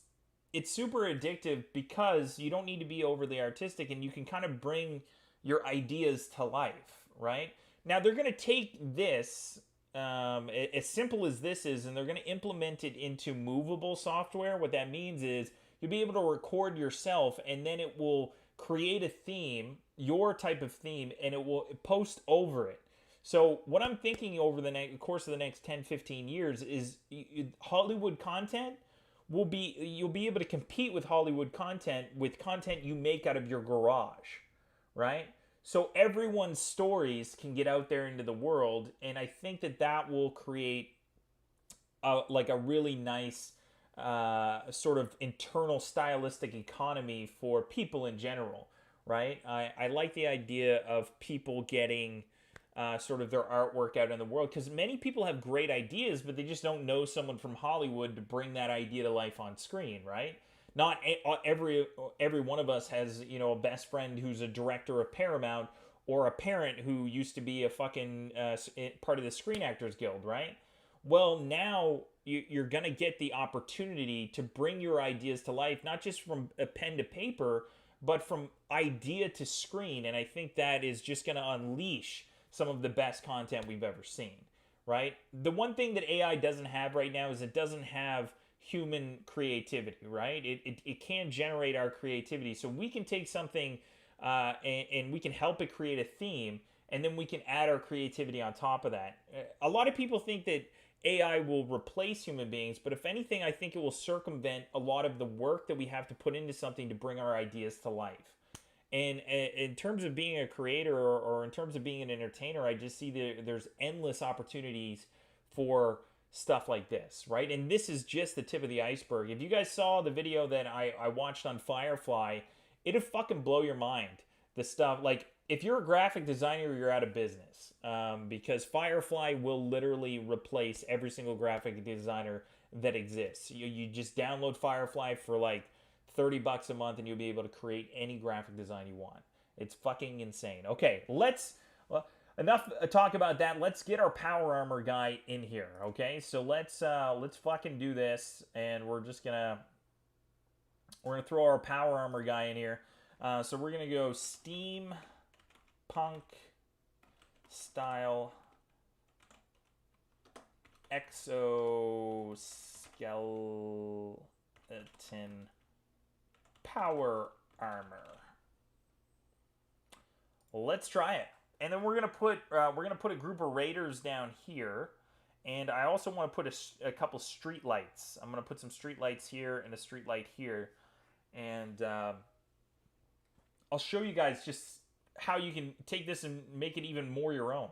it's super addictive because you don't need to be overly artistic and you can kind of bring your ideas to life, right? Now they're going to take this, as simple as this is, and they're going to implement it into movable software. What that means is you'll be able to record yourself and then it will create a theme, your type of theme, and it will post over it. So what I'm thinking over the course of the next 10, 15 years is Hollywood content will be, you'll be able to compete with Hollywood content with content you make out of your garage, right? So everyone's stories can get out there into the world, and I think that that will create like a really nice sort of internal stylistic economy for people in general, right? I like the idea of people getting sort of their artwork out in the world because many people have great ideas, but they just don't know someone from Hollywood to bring that idea to life on screen, right? Not every one of us has, you know, a best friend who's a director of Paramount or a parent who used to be a fucking part of the Screen Actors Guild, right? Well, now you're going to get the opportunity to bring your ideas to life, not just from a pen to paper, but from idea to screen. And I think that is just going to unleash some of the best content we've ever seen, right? The one thing that AI doesn't have right now is it doesn't have human creativity, right? It can generate our creativity. So we can take something and we can help it create a theme, and then we can add our creativity on top of that. A lot of people think that AI will replace human beings, but if anything, I think it will circumvent a lot of the work that we have to put into something to bring our ideas to life. And in terms of being a creator or in terms of being an entertainer, I just see there's endless opportunities for stuff like this, right? And this is just the tip of the iceberg. If you guys saw the video that I watched on Firefly, it'd fucking blow your mind. The stuff, like, if you're a graphic designer, you're out of business, because Firefly will literally replace every single graphic designer that exists. You just download Firefly for like $30 a month and you'll be able to create any graphic design you want. It's fucking insane. Okay, well, enough talk about that. Let's get our power armor guy in here. Okay, so let's fucking do this, and we're gonna throw our power armor guy in here. So we're gonna go steampunk style exoskeleton power armor. Let's try it. And then we're gonna put a group of raiders down here, and I also want to put a couple street lights. I'm gonna put some street lights here and a street light here, and I'll show you guys just how you can take this and make it even more your own.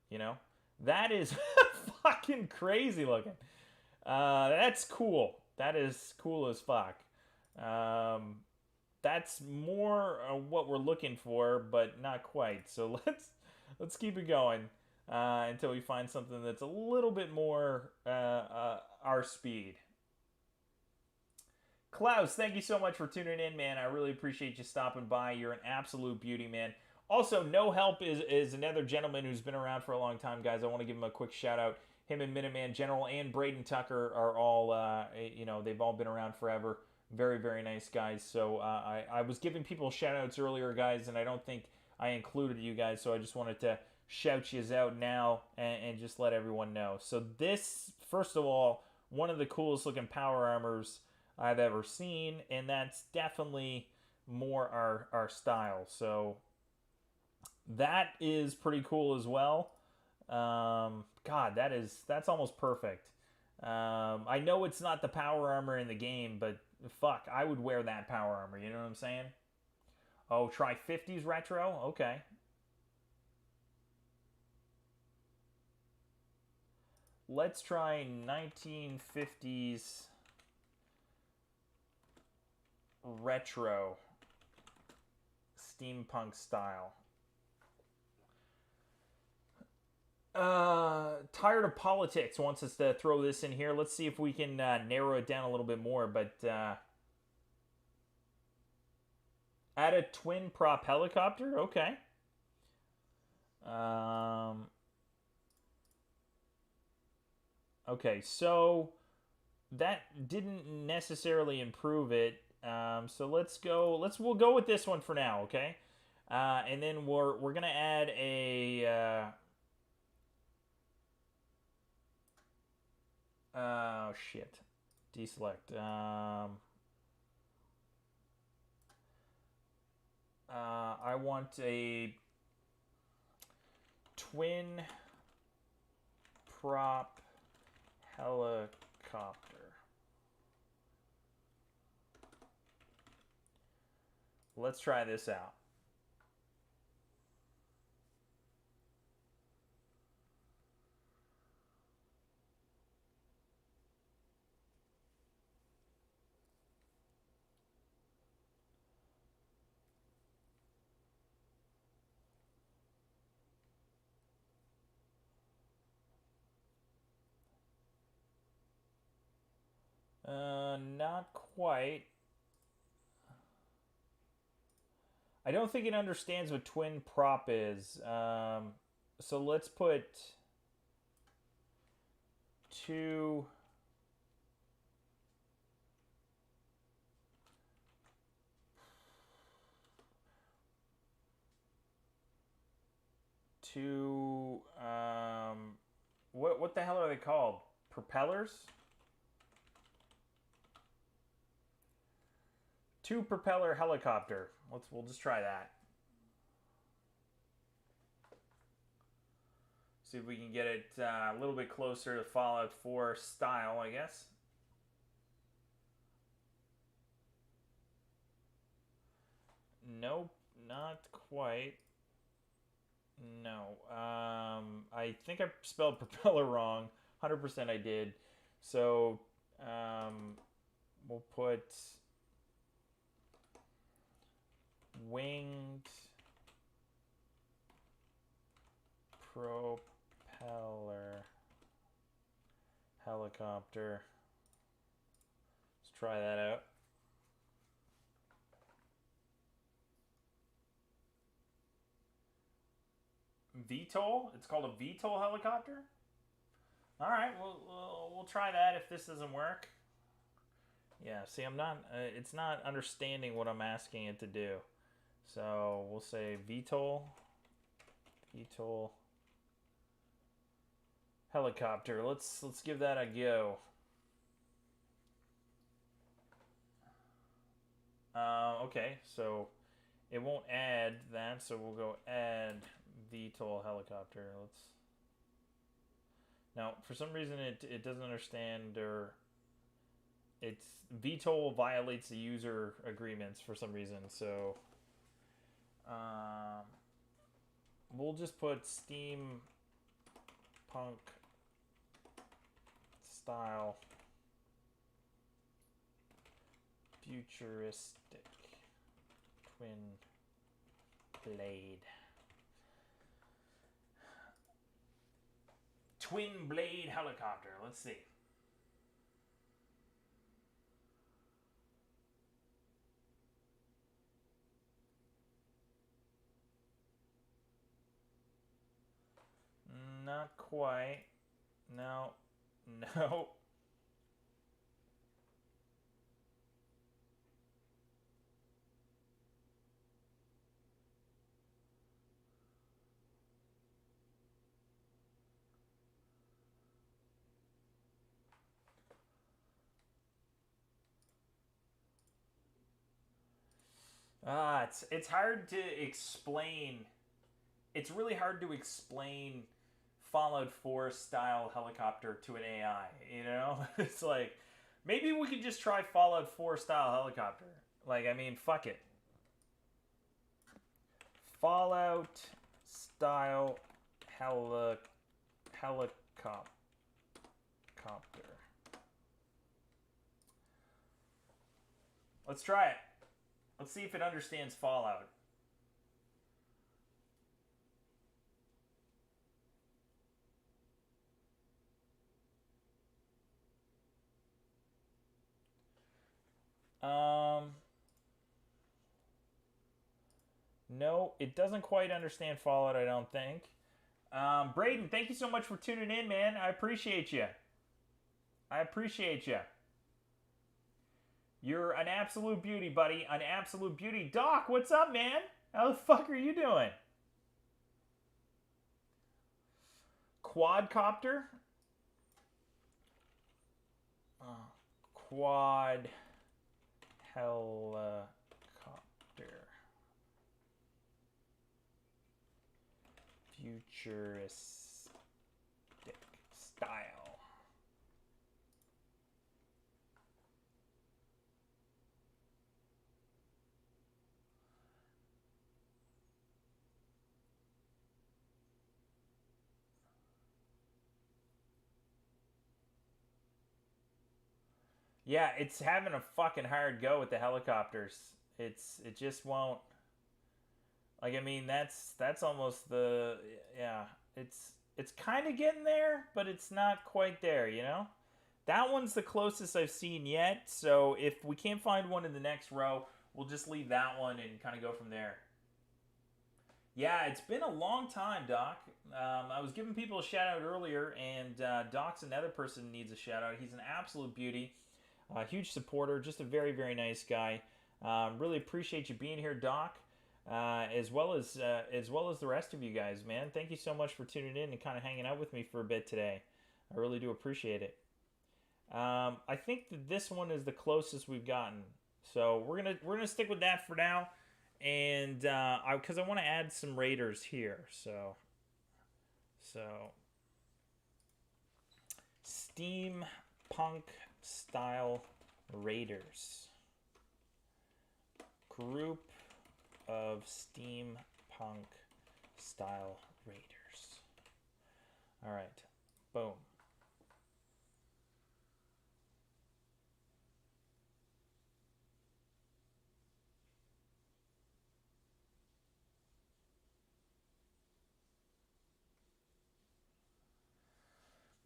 You know, that is fucking crazy looking. That's cool. That is cool as fuck. That's more what we're looking for, but not quite. So let's keep it going until we find something that's a little bit more our speed. Klaus, thank you so much for tuning in, man. I really appreciate you stopping by. You're an absolute beauty, man. Also, No Help is another gentleman who's been around for a long time, guys. I want to give him a quick shout out. Him and Minuteman General and Braden Tucker are all, they've all been around forever. Very, very nice guys. So I was giving people shout outs earlier, guys, and I don't think I included you guys. So I just wanted to shout you out now and just let everyone know. So this, first of all, one of the coolest looking power armors I've ever seen, and that's definitely more our style. So that is pretty cool as well. God, that's almost perfect. I know it's not the power armor in the game, but fuck, I would wear that power armor. You know what I'm saying? Oh, try 50s retro. Okay, let's try 1950s retro steampunk style. Tired of politics wants us to throw this in here. Let's see if we can narrow it down a little bit more. But add a twin prop helicopter. Okay. Um, okay, so that didn't necessarily improve it. So let's go. We'll go with this one for now. Okay. And then we're gonna add a. Oh shit. Deselect. I want a twin prop helicopter. Let's try this out. Not quite. I don't think it understands what twin prop is. So let's put two. Two. What the hell are they called? Propellers? Two propeller helicopter. We'll just try that. See if we can get it a little bit closer to Fallout 4 style, I guess. Nope, not quite. No. I think I spelled propeller wrong. 100% I did. So, we'll put winged propeller helicopter. Let's try that out. VTOL? It's called a VTOL helicopter? All right, we'll try that if this doesn't work. Yeah, see, I'm not. It's not understanding what I'm asking it to do. So we'll say VTOL, VTOL helicopter. Let's give that a go. Okay, so it won't add that, so we'll go add VTOL helicopter. Let's. Now, for some reason, it doesn't understand, or it's VTOL violates the user agreements for some reason. So we'll just put steampunk style futuristic twin blade. Twin blade helicopter. Let's see. Not quite. No. No. it's hard to explain. It's really hard to explain Fallout 4 style helicopter to an AI. You know, it's like maybe we could just try Fallout 4 style helicopter. Like, I mean, fuck it. Fallout style helicopter. Let's try it. Let's see if it understands Fallout. Um, no, it doesn't quite understand Fallout, I don't think. Braden, thank you so much for tuning in, man. I appreciate you. I appreciate you. You're an absolute beauty, buddy. An absolute beauty. Doc, what's up, man? How the fuck are you doing? Quadcopter? Quad helicopter. Futuristic style. Yeah, it's having a fucking hard go with the helicopters. It just won't. Like, I mean, that's almost the, yeah. It's kind of getting there, but it's not quite there. You know, that one's the closest I've seen yet. So if we can't find one in the next row, we'll just leave that one and kind of go from there. Yeah, it's been a long time, Doc. I was giving people a shout out earlier, and Doc's another person needs a shout out. He's an absolute beauty, a huge supporter, just a very, very nice guy. Really appreciate you being here, Doc, as well as the rest of you guys, man. Thank you so much for tuning in and kind of hanging out with me for a bit today. I really do appreciate it. I think that this one is the closest we've gotten, so we're gonna stick with that for now, and because I want to add some raiders here, so steampunk style raiders, group of steampunk style raiders. All right, boom.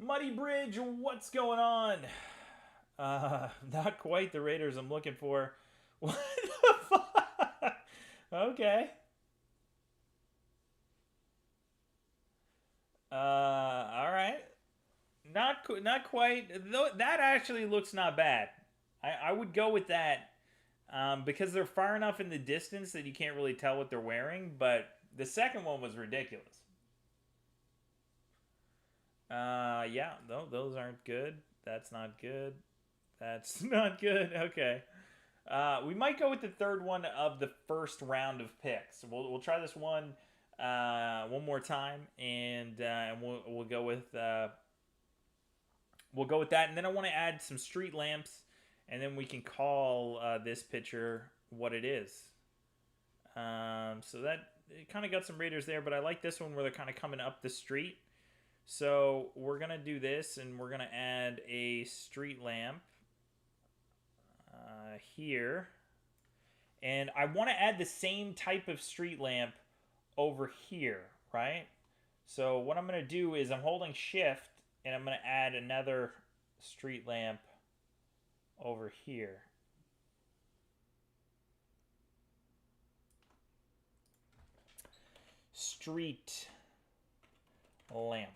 Muddy Bridge, what's going on? Not quite the Raiders I'm looking for. What the fuck? Okay. All right. Not quite. Though that actually looks not bad. I would go with that, because they're far enough in the distance that you can't really tell what they're wearing. But the second one was ridiculous. Yeah, no, those aren't good. That's not good. That's not good. Okay. We might go with the third one of the first round of picks. We'll try this one more time, and we'll go with that. And then I want to add some street lamps, and then we can call this picture what it is. So that it kind of got some raiders there, but I like this one where they're kind of coming up the street. So we're gonna do this, and we're gonna add a street lamp here, and I want to add the same type of street lamp over here, right? So what I'm gonna do is I'm holding shift, and I'm gonna add another street lamp over here. Street lamp.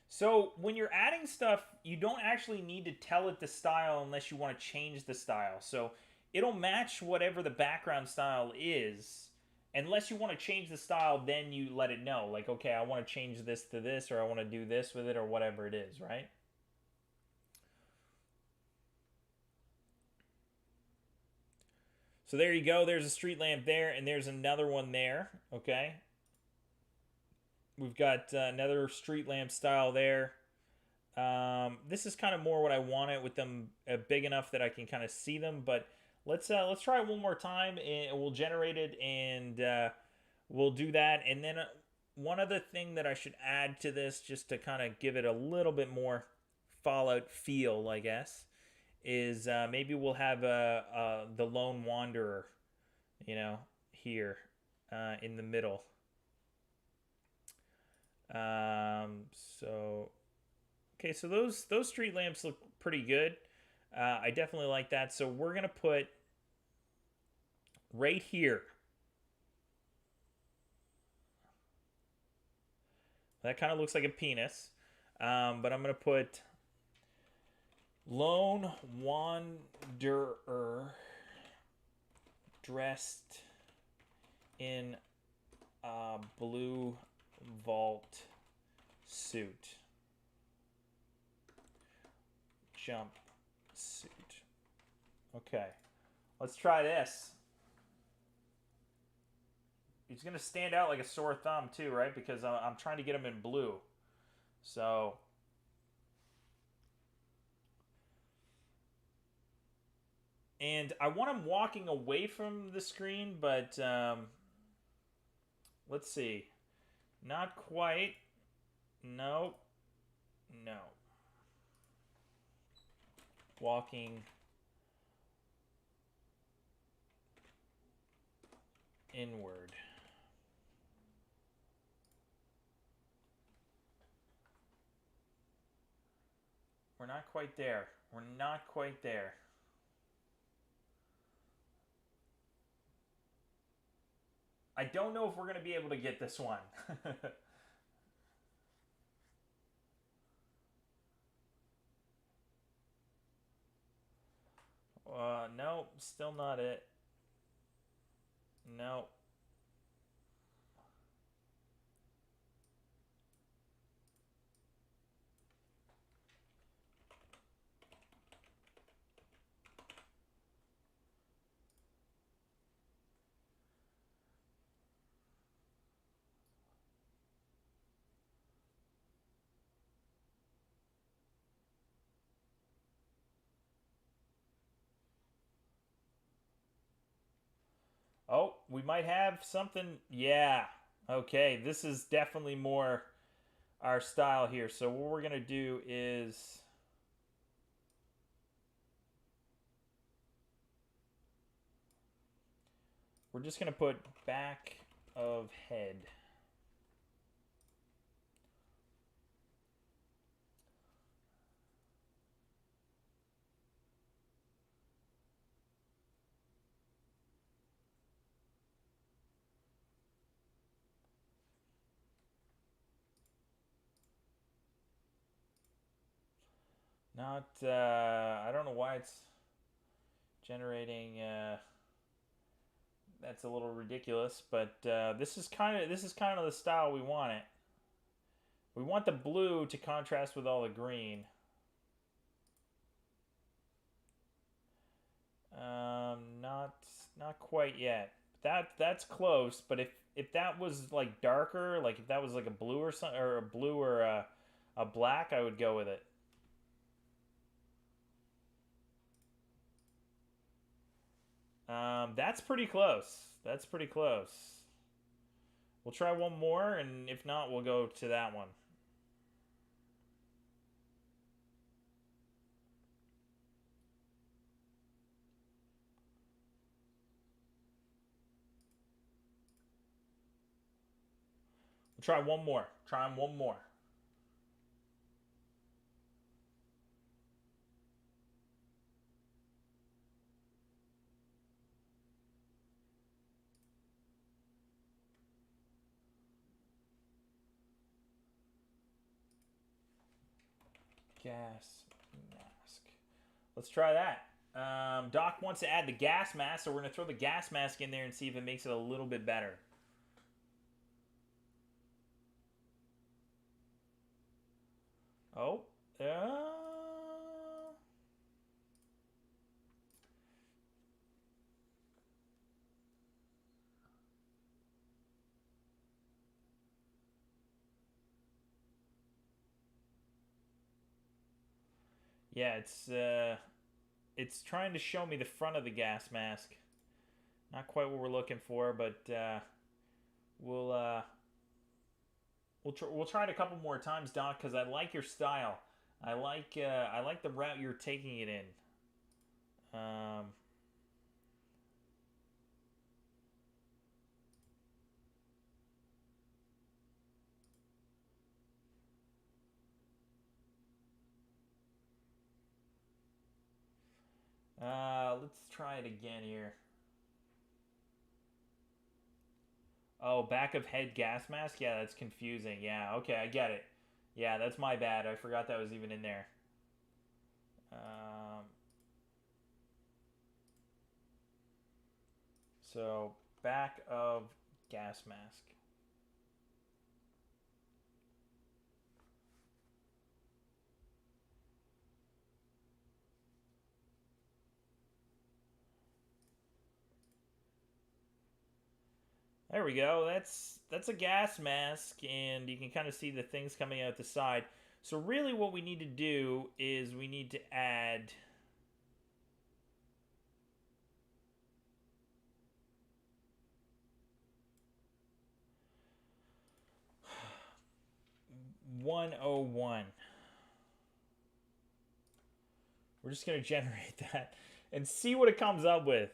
So when you're adding stuff, you don't actually need to tell it the style unless you want to change the style. So it'll match whatever the background style is. Unless you want to change the style, then you let it know. Like, okay, I want to change this to this, or I want to do this with it, or whatever it is, right? So there you go. There's a street lamp there, and there's another one there, okay? We've got another street lamp style there. This is kind of more what I wanted with them big enough that I can kind of see them. But let's try it one more time, and we'll generate it, and we'll do that. And then one other thing that I should add to this, just to kind of give it a little bit more Fallout feel, I guess, is maybe we'll have the lone wanderer, you know, here in the middle. Um, so okay, so those street lamps look pretty good. I definitely like that. So we're gonna put right here. That kind of looks like a penis, but I'm gonna put lone wanderer dressed in a blue vault suit. Jump suit. Okay, let's try this. He's gonna stand out like a sore thumb too, right? Because I'm trying to get him in blue. So, and I want him walking away from the screen, but let's see. Not quite. No. No. Walking inward. We're not quite there. We're not quite there. I don't know if we're going to be able to get this one. No, still not it. No. Oh, we might have something. Yeah. Okay, this is definitely more our style here. So what we're going to do is we're just going to put back of head. Not I don't know why it's generating that's a little ridiculous, but this is kind of the style we want it. We want the blue to contrast with all the green. Not not quite yet. That's close, but if that was like darker, like if that was like a blue or something, or a blue or a black, I would go with it. That's pretty close. That's pretty close. We'll try one more, and if not, we'll go to that one. We'll try one more. Try one more. Gas mask. Let's try that. Doc wants to add the gas mask, so we're going to throw the gas mask in there and see if it makes it a little bit better. Oh. Yeah, it's trying to show me the front of the gas mask. Not quite what we're looking for, but we'll we'll try it a couple more times, Doc, because I like your style. I like the route you're taking it in. Um, let's try it again here. Oh, back of head gas mask? Yeah, that's confusing. Yeah, okay, I get it. Yeah, that's my bad. I forgot that was even in there. Um, so, back of gas mask. There we go. That's a gas mask, and you can kind of see the things coming out the side. So really, what we need to do is we need to add. $101. We're just gonna generate that and see what it comes up with.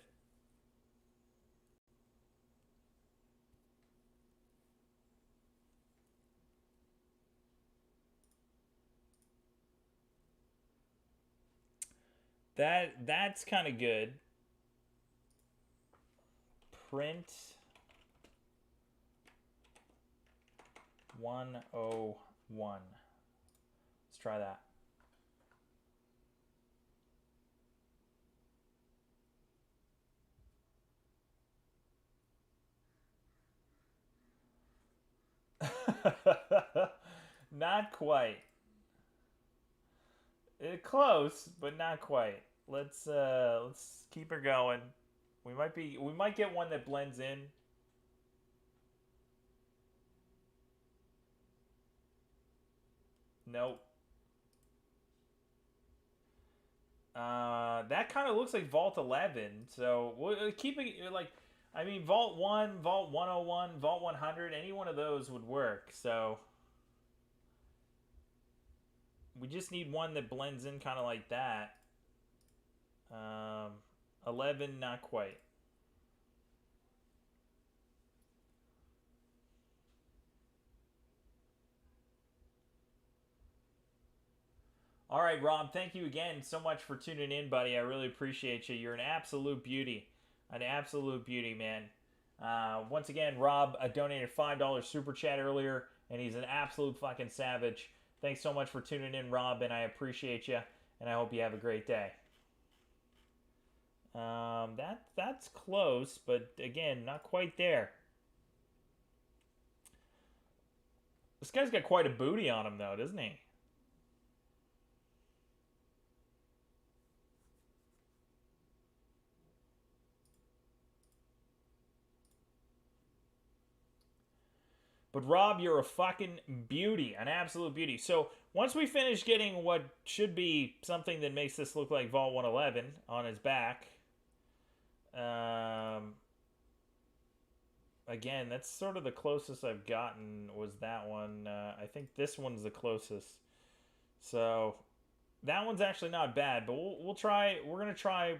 That's kind of good. Print 101. Let's try that. Not quite. Close, but not quite. Let's keep her going. We might get one that blends in. Nope. That kind of looks like Vault 11. So we'll keep it like, I mean, Vault 1, Vault 101, Vault 100, any one of those would work. So we just need one that blends in kind of like that. Um, 11, not quite. All right, Rob, thank you again so much for tuning in, buddy. I really appreciate you. You're an absolute beauty. An absolute beauty, man. Once again, Rob donated $5 super chat earlier, and he's an absolute fucking savage. Thanks so much for tuning in, Rob, and I appreciate you, and I hope you have a great day. That's close, but again, not quite there. This guy's got quite a booty on him, though, doesn't he? But Rob, you're a fucking beauty, an absolute beauty. So once we finish getting what should be something that makes this look like Vault 111 on his back, um, again, that's sort of the closest I've gotten was that one. I think this one's the closest. So that one's actually not bad, but we'll try. We're gonna try.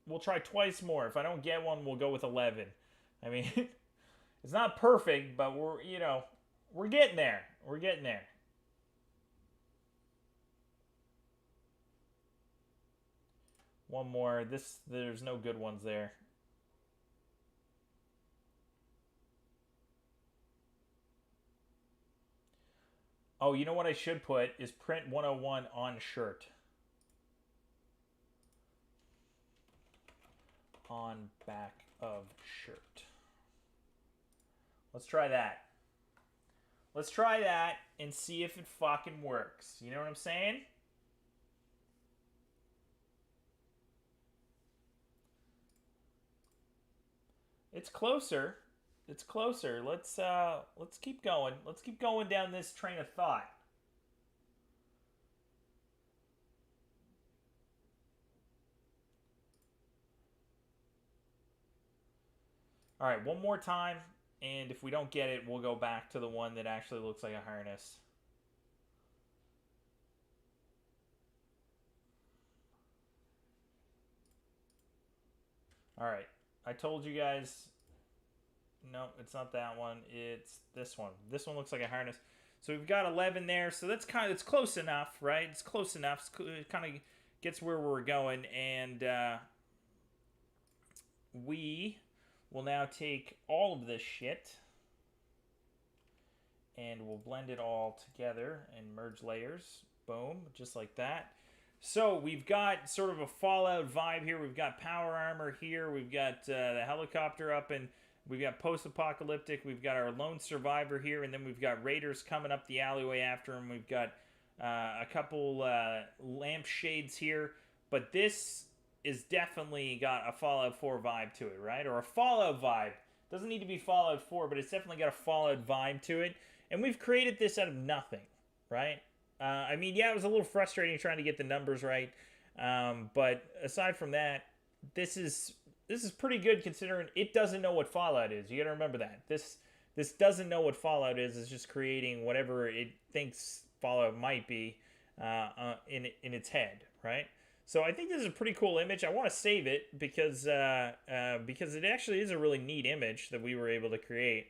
We'll try twice more. If I don't get one, we'll go with 11. I mean, it's not perfect, but we're getting there. We're getting there. One more. There's no good ones there. Oh, you know what I should put is print 101 on shirt. On back of shirt. Let's try that. Let's try that and see if it fucking works. You know what I'm saying? It's closer. It's closer. Let's keep going. Let's keep going down this train of thought. All right, one more time, and if we don't get it, we'll go back to the one that actually looks like a harness. All right, I told you guys. No, it's not that one. It's this one. This one looks like a harness. So we've got 11 there. So that's it's close enough, right? It's close enough. It kind of gets where we're going, and we will now take all of this shit and we'll blend it all together and merge layers. Boom, just like that. So we've got sort of a Fallout vibe here. We've got power armor here. We've got the helicopter up, and we've got post-apocalyptic. We've got our lone survivor here, and then we've got raiders coming up the alleyway after him. We've got a couple lampshades here, but this is definitely got a Fallout 4 vibe to it, right? Or a Fallout vibe. Doesn't need to be Fallout 4, but it's definitely got a Fallout vibe to it. And we've created this out of nothing, right? I mean, yeah, it was a little frustrating trying to get the numbers right, but aside from that, this is pretty good considering it doesn't know what Fallout is. You got to remember that this doesn't know what Fallout is. It's just creating whatever it thinks Fallout might be in its head, right? So I think this is a pretty cool image. I want to save it because it actually is a really neat image that we were able to create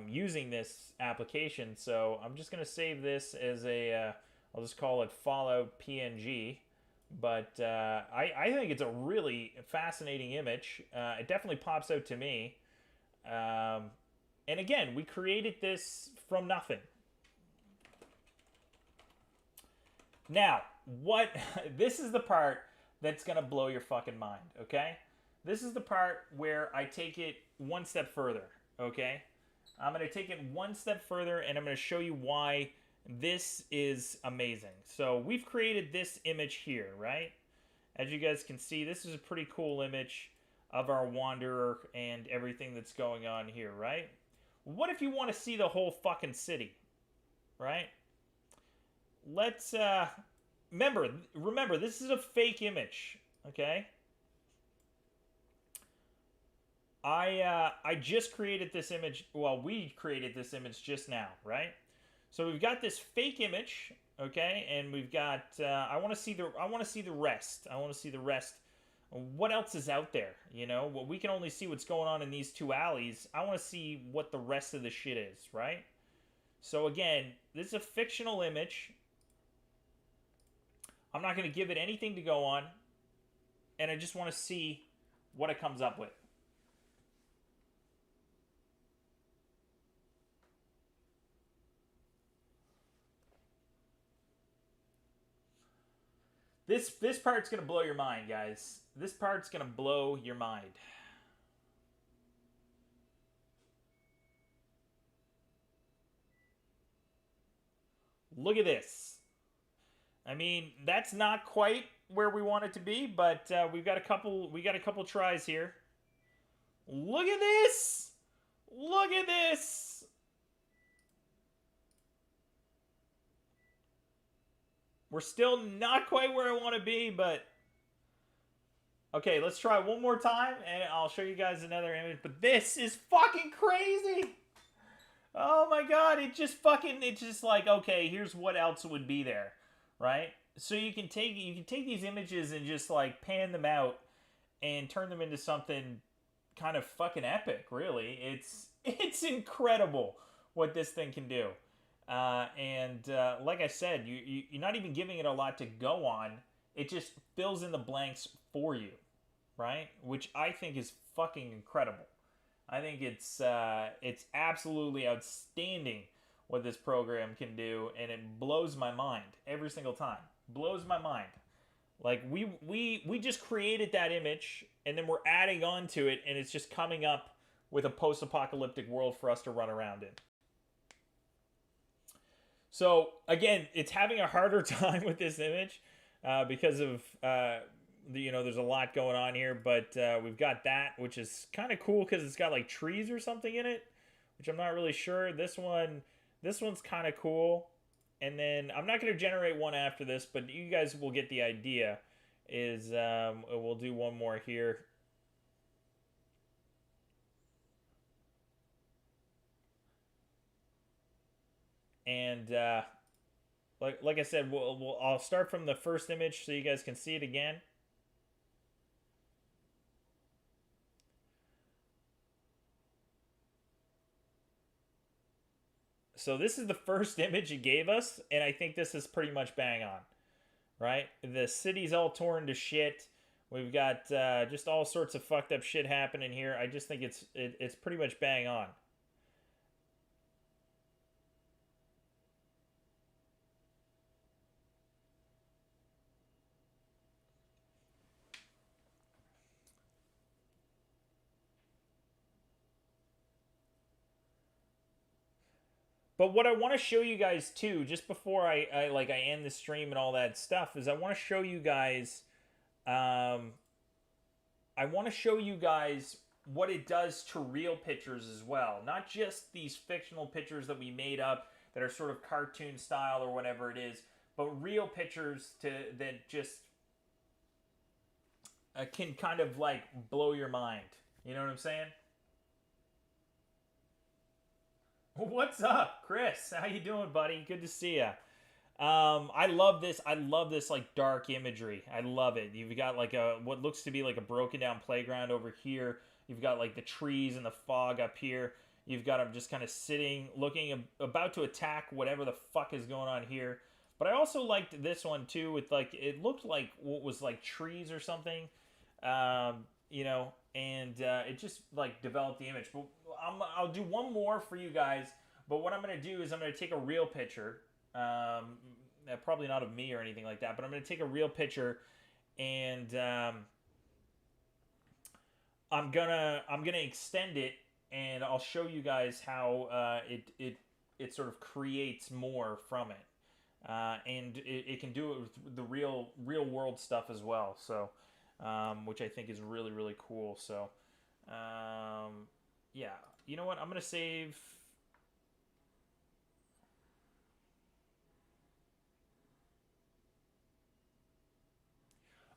using this application. So I'm just going to save this as a, I'll just call it Fallout PNG. But I think it's a really fascinating image. It definitely pops out to me. And again, we created this from nothing. Now, this is the part that's going to blow your fucking mind, okay? This is the part where I take it one step further, okay? I'm going to take it one step further, and I'm going to show you why this is amazing. So we've created this image here, right? As you guys can see, this is a pretty cool image of our Wanderer and everything that's going on here, right? What if you want to see the whole fucking city, right? Let's remember this is a fake image, okay? I just created this image. Well, we created this image just now, right? So we've got this fake image, okay, and we've got. I want to see the rest. I want to see the rest. What else is out there? You know, well, we can only see what's going on in these two alleys. I want to see what the rest of the shit is, right? So again, this is a fictional image. I'm not going to give it anything to go on, and I just want to see what it comes up with. This part's going to blow your mind, guys. This part's going to blow your mind. Look at this. I mean, that's not quite where we want it to be, but we got a couple tries here. Look at this. Look at this. We're still not quite where I want to be, but okay, let's try one more time and I'll show you guys another image. But this is fucking crazy. Oh my god, it's just like, okay, here's what else would be there, right? So you can take these images and just like pan them out and turn them into something kind of fucking epic, really. It's incredible what this thing can do. Like I said, you're not even giving it a lot to go on. It just fills in the blanks for you, right? Which I think is fucking incredible. I think it's absolutely outstanding what this program can do, and it blows my mind every single time. Blows my mind. Like we just created that image, and then we're adding on to it, and it's just coming up with a post-apocalyptic world for us to run around in. So again, it's having a harder time with this image because of there's a lot going on here, but we've got that, which is kind of cool because it's got like trees or something in it, which I'm not really sure. This one's kind of cool, and then I'm not going to generate one after this, but you guys will get the idea. We'll do one more here. And like I said, I'll start from the first image so you guys can see it again. So this is the first image it gave us, and I think this is pretty much bang on, right? The city's all torn to shit. We've got just all sorts of fucked up shit happening here. I just think it's pretty much bang on. But what I want to show you guys too, just before I end the stream and all that stuff, is I want to show you guys. Um, I want to show you guys what it does to real pictures as well, not just these fictional pictures that we made up that are sort of cartoon style or whatever it is, but real pictures to that just can kind of like blow your mind. You know what I'm saying? What's up, Chris? How you doing, buddy? Good to see you. I love this. I love this like dark imagery. I love it. You've got like a what looks to be like a broken down playground over here. You've got like the trees and the fog up here. You've got them just kind of sitting, looking, about to attack whatever the fuck is going on here. But I also liked this one too, with like it looked like what was like trees or something, you know, and it just like developed the image. But I'll do one more for you guys. But what I'm gonna do is I'm gonna take a real picture, probably not of me or anything like that, but I'm going to take a real picture and I'm gonna extend it and I'll show you guys how it sort of creates more from it, and it can do it with the real world stuff as well. So, which I think is really cool. So, yeah, you know what? I'm gonna save.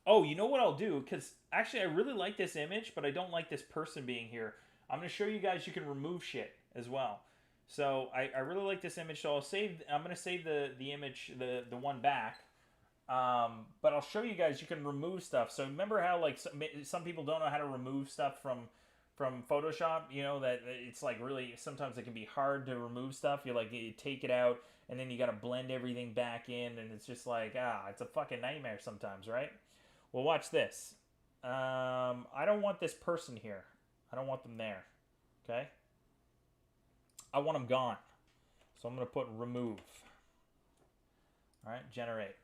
Oh, you know what I'll do? Because actually, I really like this image, but I don't like this person being here. I'm going to show you guys you can remove shit as well. So I really like this image. So I'm going to save the image, the one back. But I'll show you guys you can remove stuff. So remember how like some people don't know how to remove stuff from Photoshop. You know that it's like really sometimes it can be hard to remove stuff. You take it out and then you got to blend everything back in, and it's just like it's a fucking nightmare sometimes, right? Well, watch this. I don't want this person here. I don't want them there. Okay? I want them gone. So I'm going to put remove. All right, generate.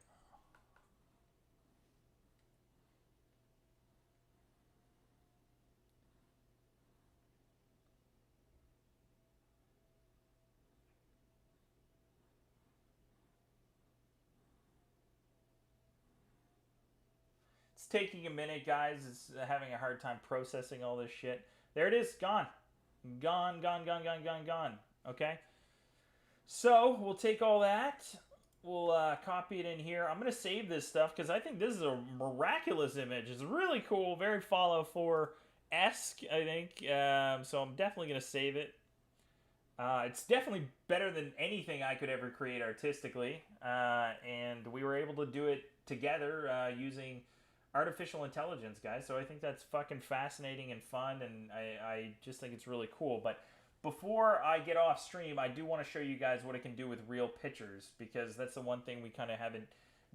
It's taking a minute, guys. It's having a hard time processing all this shit. There it is. Gone. Gone. Okay? So we'll take all that. We'll copy it in here. I'm going to save this stuff because I think this is a miraculous image. It's really cool. Very Fallout 4-esque, I think. So I'm definitely going to save it. It's definitely better than anything I could ever create artistically. And we were able to do it together using artificial intelligence, guys. So I think that's fucking fascinating and fun. And I just think it's really cool. But before I get off stream, I do want to show you guys what it can do with real pictures, because that's the one thing we kind of haven't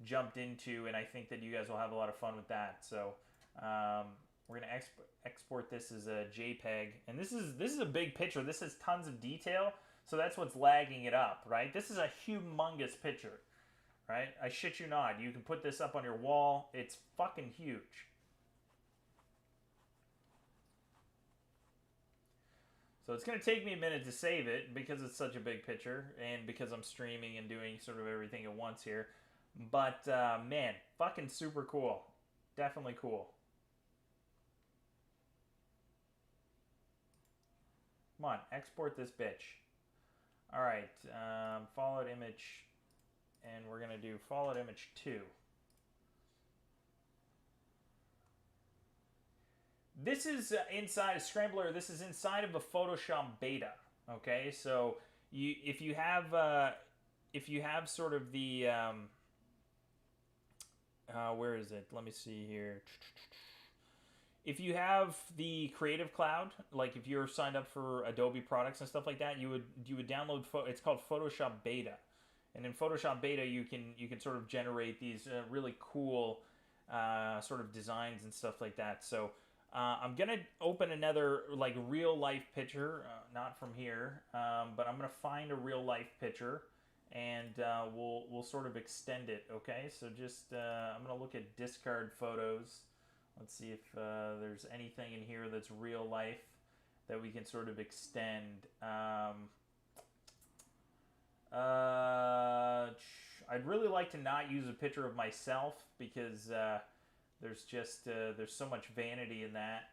jumped into, and I think that you guys will have a lot of fun with that. So we're gonna export this as a JPEG, and this is a big picture. This has tons of detail, so that's what's lagging it up, right? This is a humongous picture, right? I shit you not. You can put this up on your wall. It's fucking huge. So it's going to take me a minute to save it because it's such a big picture and because I'm streaming and doing sort of everything at once here. But man, fucking super cool. Definitely cool. Come on, export this bitch. All right, followed image, and we're going to do followed image 2. This is inside Scrambler. This is inside of a Photoshop beta. Okay, so if you have if you have sort of the where is it? Let me see here. If you have the Creative Cloud, like if you're signed up for Adobe products and stuff like that, you would download. It's called Photoshop Beta, and in Photoshop Beta, you can sort of generate these really cool sort of designs and stuff like that. So I'm gonna open another like real life picture, not from here, but I'm gonna find a real life picture, and we'll sort of extend it. Okay, so just I'm gonna look at discard photos. Let's see if there's anything in here that's real life that we can sort of extend. I'd really like to not use a picture of myself because there's just there's so much vanity in that.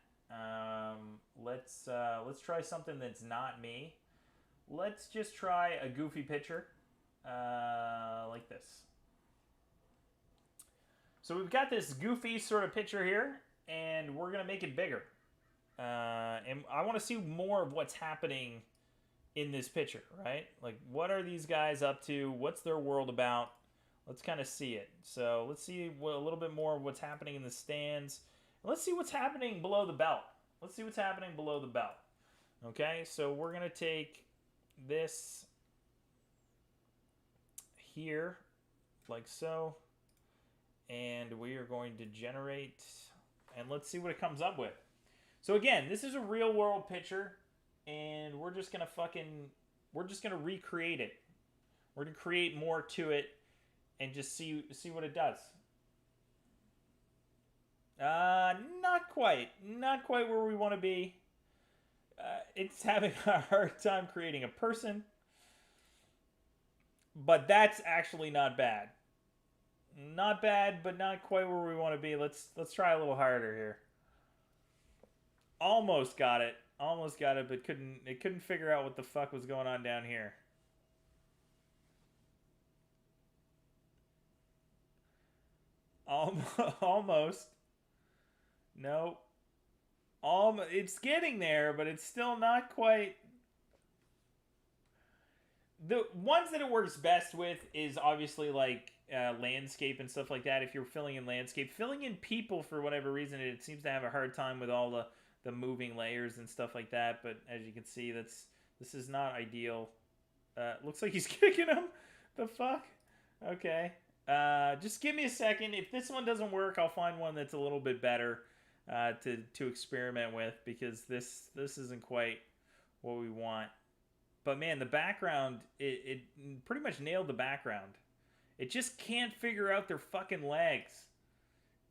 Let's try something that's not me. Let's just try a goofy picture like this. So we've got this goofy sort of picture here, and we're gonna make it bigger. And I want to see more of what's happening in this picture, right? Like, what are these guys up to? What's their world about? Let's kind of see it. So let's see a little bit more of what's happening in the stands. Let's see what's happening below the belt. Let's see what's happening below the belt. Okay, so we're gonna take this here, like so. And we are going to generate, and let's see what it comes up with. So again, this is a real world picture, and we're just gonna recreate it. We're gonna create more to it, and just see what it does. Not quite where we want to be. It's having a hard time creating a person, but that's actually not bad. Not bad, but not quite where we want to be. Let's try a little harder here. Almost got it, but couldn't figure out what the fuck was going on down here. Almost. Nope. It's getting there, but it's still not quite. The ones that it works best with is obviously like landscape and stuff like that. If you're filling in landscape, filling in people for whatever reason, it seems to have a hard time with all the moving layers and stuff like that. But as you can see, this is not ideal. Looks like he's kicking him. The fuck? Okay. Just give me a second. If this one doesn't work, I'll find one that's a little bit better to experiment with, because this isn't quite what we want. But man, the background, it pretty much nailed the background. It just can't figure out their fucking legs.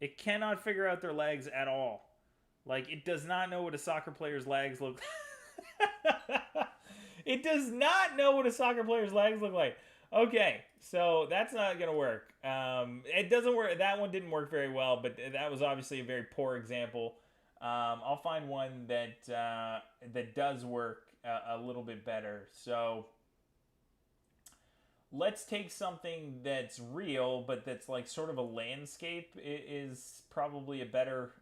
It cannot figure out their legs at all. Like, it does not know what a soccer player's legs look like. It does not know what a soccer player's legs look like. Okay, so that's not going to work. It doesn't work. That one didn't work very well, but that was obviously a very poor example. I'll find one that does work a little bit better. So let's take something that's real, but that's like sort of a landscape is probably a better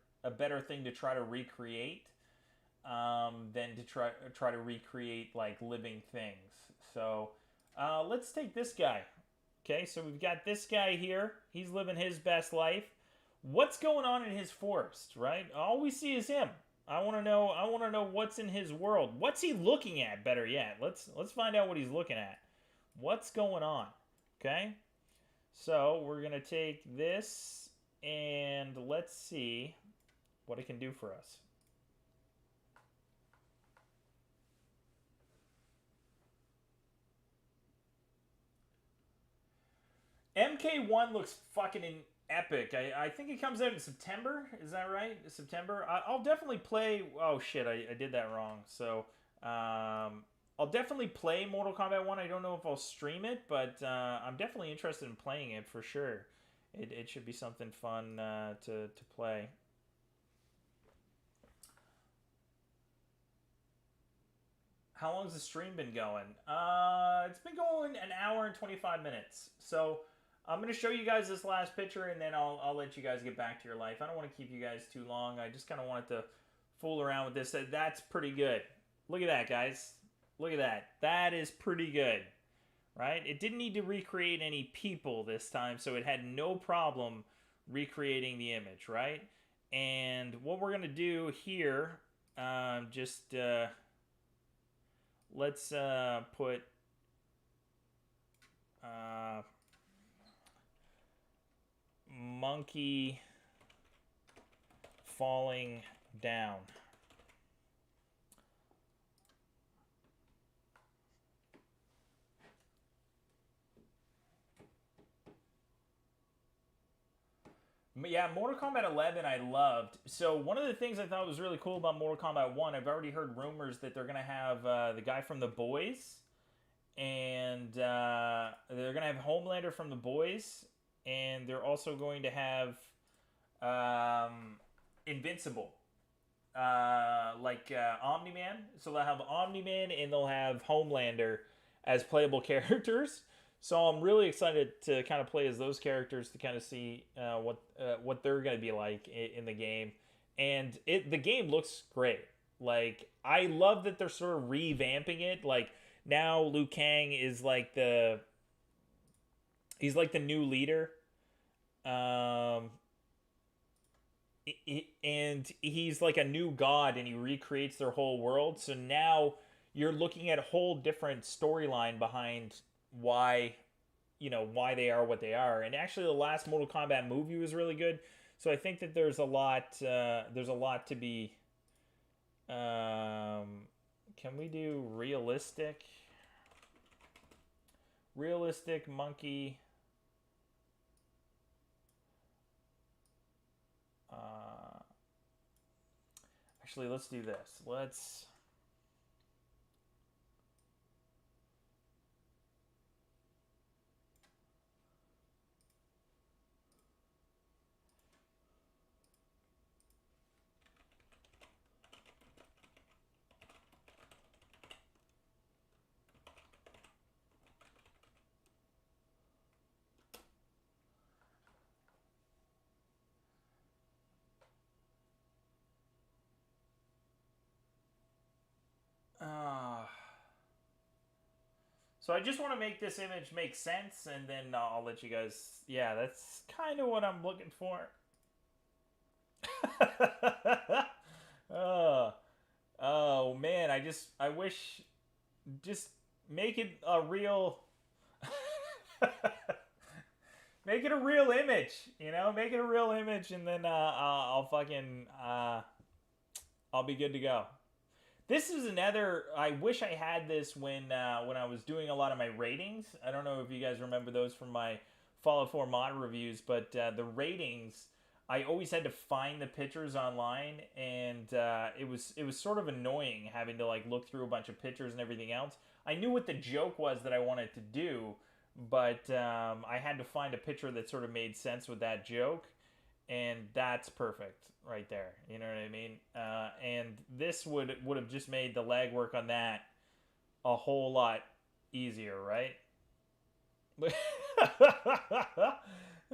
thing to try to recreate than to try to recreate like living things. So let's take this guy. Okay, so we've got this guy here. He's living his best life. What's going on in his forest, right? All we see is him. I want to know what's in his world. What's he looking at, better yet? Let's find out what he's looking at. What's going on? Okay? So, we're going to take this and let's see what it can do for us. MK1 looks fucking epic. I think it comes out in September. Is that right? September? I'll definitely play. Oh shit, I did that wrong. So I'll definitely play Mortal Kombat 1. I don't know if I'll stream it, but I'm definitely interested in playing it for sure. It should be something fun to play. How long's the stream been going? It's been going an hour and 25 minutes. So I'm going to show you guys this last picture, and then I'll let you guys get back to your life. I don't want to keep you guys too long. I just kind of wanted to fool around with this. That's pretty good. Look at that, guys. Look at that. That is pretty good. right? It didn't need to recreate any people this time, so it had no problem recreating the image, right? And what we're going to do here, just let's put uh, monkey falling down. Yeah, Mortal Kombat 11 I loved. So one of the things I thought was really cool about Mortal Kombat 1, I've already heard rumors that they're going to have the guy from The Boys, and they're going to have Homelander from The Boys, and they're also going to have Invincible, Omni-Man. So they'll have Omni-Man and they'll have Homelander as playable characters. So I'm really excited to kind of play as those characters to kind of see what they're going to be like in the game. And the game looks great. Like I love that they're sort of revamping it. Like now Liu Kang is like he's like the new leader. Um, and he's like a new god and he recreates their whole world. So now you're looking at a whole different storyline behind why why they are what they are. And actually the last Mortal Kombat movie was really good. So I think that there's a lot to be can we do realistic monkey uh actually let's do this. Let's uh so I just want to make this image make sense, and then I'll let you guys. Yeah, that's kind of what I'm looking for. uh, oh man, I wish just make it a real make it a real image, make it a real image, and then I'll fucking I'll be good to go. This is another. I wish I had this when I was doing a lot of my ratings. I don't know if you guys remember those from my Fallout 4 mod reviews, but the ratings, I always had to find the pictures online, and it was sort of annoying having to like look through a bunch of pictures and everything else. I knew what the joke was that I wanted to do, but I had to find a picture that sort of made sense with that joke, and that's perfect right there. You know what I mean? And this would have just made the legwork on that a whole lot easier, right?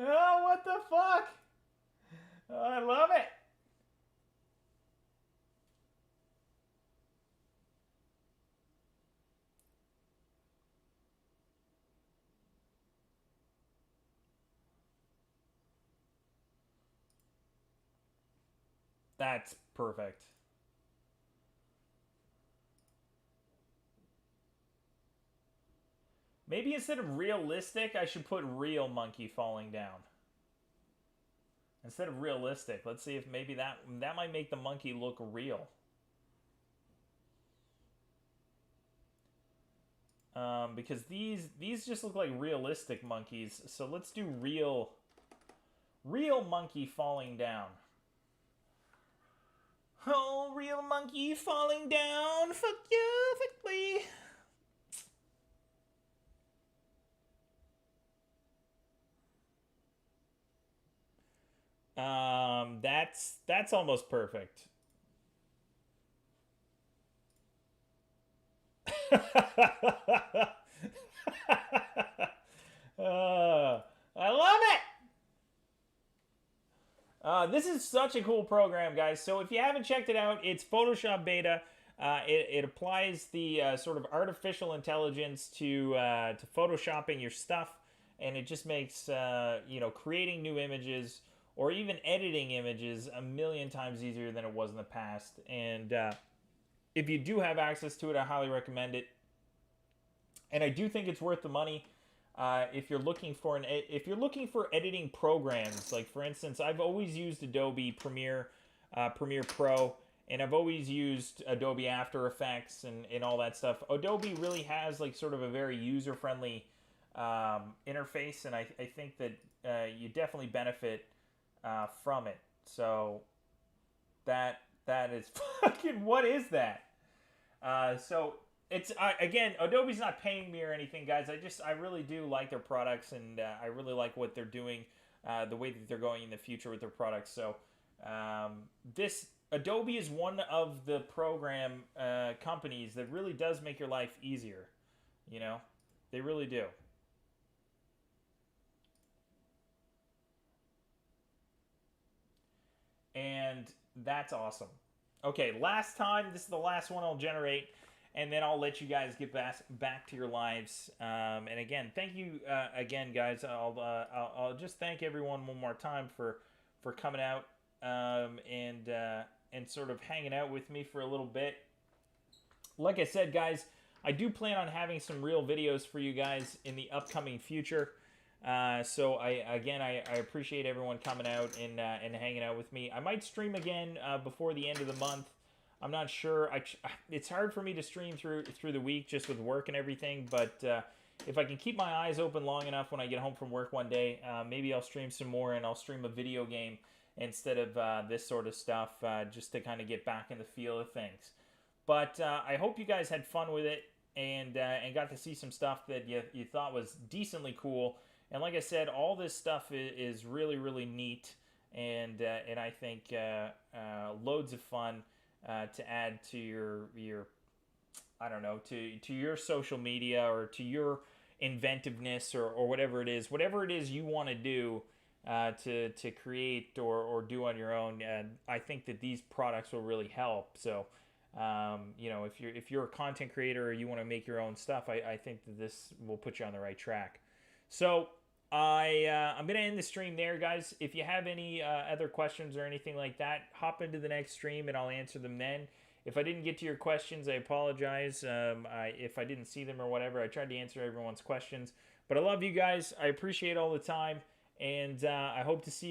Oh, what the fuck? Oh, I love it. That's perfect. Maybe instead of realistic, I should put real monkey falling down. Instead of realistic, let's see if maybe that might make the monkey look real. Because these just look like realistic monkeys. So let's do real monkey falling down. Oh, real monkey falling down. Fuck you, fuck me. That's almost perfect. I love it. This is such a cool program, guys. So if you haven't checked it out, it's Photoshop Beta. It applies the sort of artificial intelligence to photoshopping your stuff, and it just makes creating new images or even editing images a million times easier than it was in the past. And if you do have access to it, I highly recommend it. And I do think it's worth the money. If you're looking for editing programs, like for instance, I've always used Adobe Premiere Pro, and I've always used Adobe After Effects and all that stuff. Adobe really has like sort of a very user friendly interface, and I think that you definitely benefit from it. So that is fucking, what is that? So it's again, Adobe's not paying me or anything, guys. I really do like their products, and I really like what they're doing, the way that they're going in the future with their products. So this Adobe is one of the program companies that really does make your life easier. You know, they really do. And that's awesome. Okay, last time. This is the last one I'll generate, and then I'll let you guys get back to your lives. And again, thank you again, guys. I'll just thank everyone one more time for coming out and sort of hanging out with me for a little bit. Like I said, guys, I do plan on having some real videos for you guys in the upcoming future. So I appreciate everyone coming out and hanging out with me. I might stream again before the end of the month. I'm not sure. It's hard for me to stream through the week just with work and everything. But if I can keep my eyes open long enough when I get home from work one day, maybe I'll stream some more, and I'll stream a video game instead of this sort of stuff, just to kind of get back in the feel of things. But I hope you guys had fun with it and got to see some stuff that you thought was decently cool. And like I said, all this stuff is really, really neat, and I think loads of fun to add to your I don't know, to your social media or to your inventiveness or whatever it is you want to do to create or do on your own. I think that these products will really help. So if you're a content creator or you want to make your own stuff, I think that this will put you on the right track. So I'm gonna end the stream there, guys. If you have any other questions or anything like that, hop into the next stream and I'll answer them then. If I didn't get to your questions, I apologize. If I didn't see them or whatever, I tried to answer everyone's questions. But I love you guys. I appreciate all the time, and I hope to see you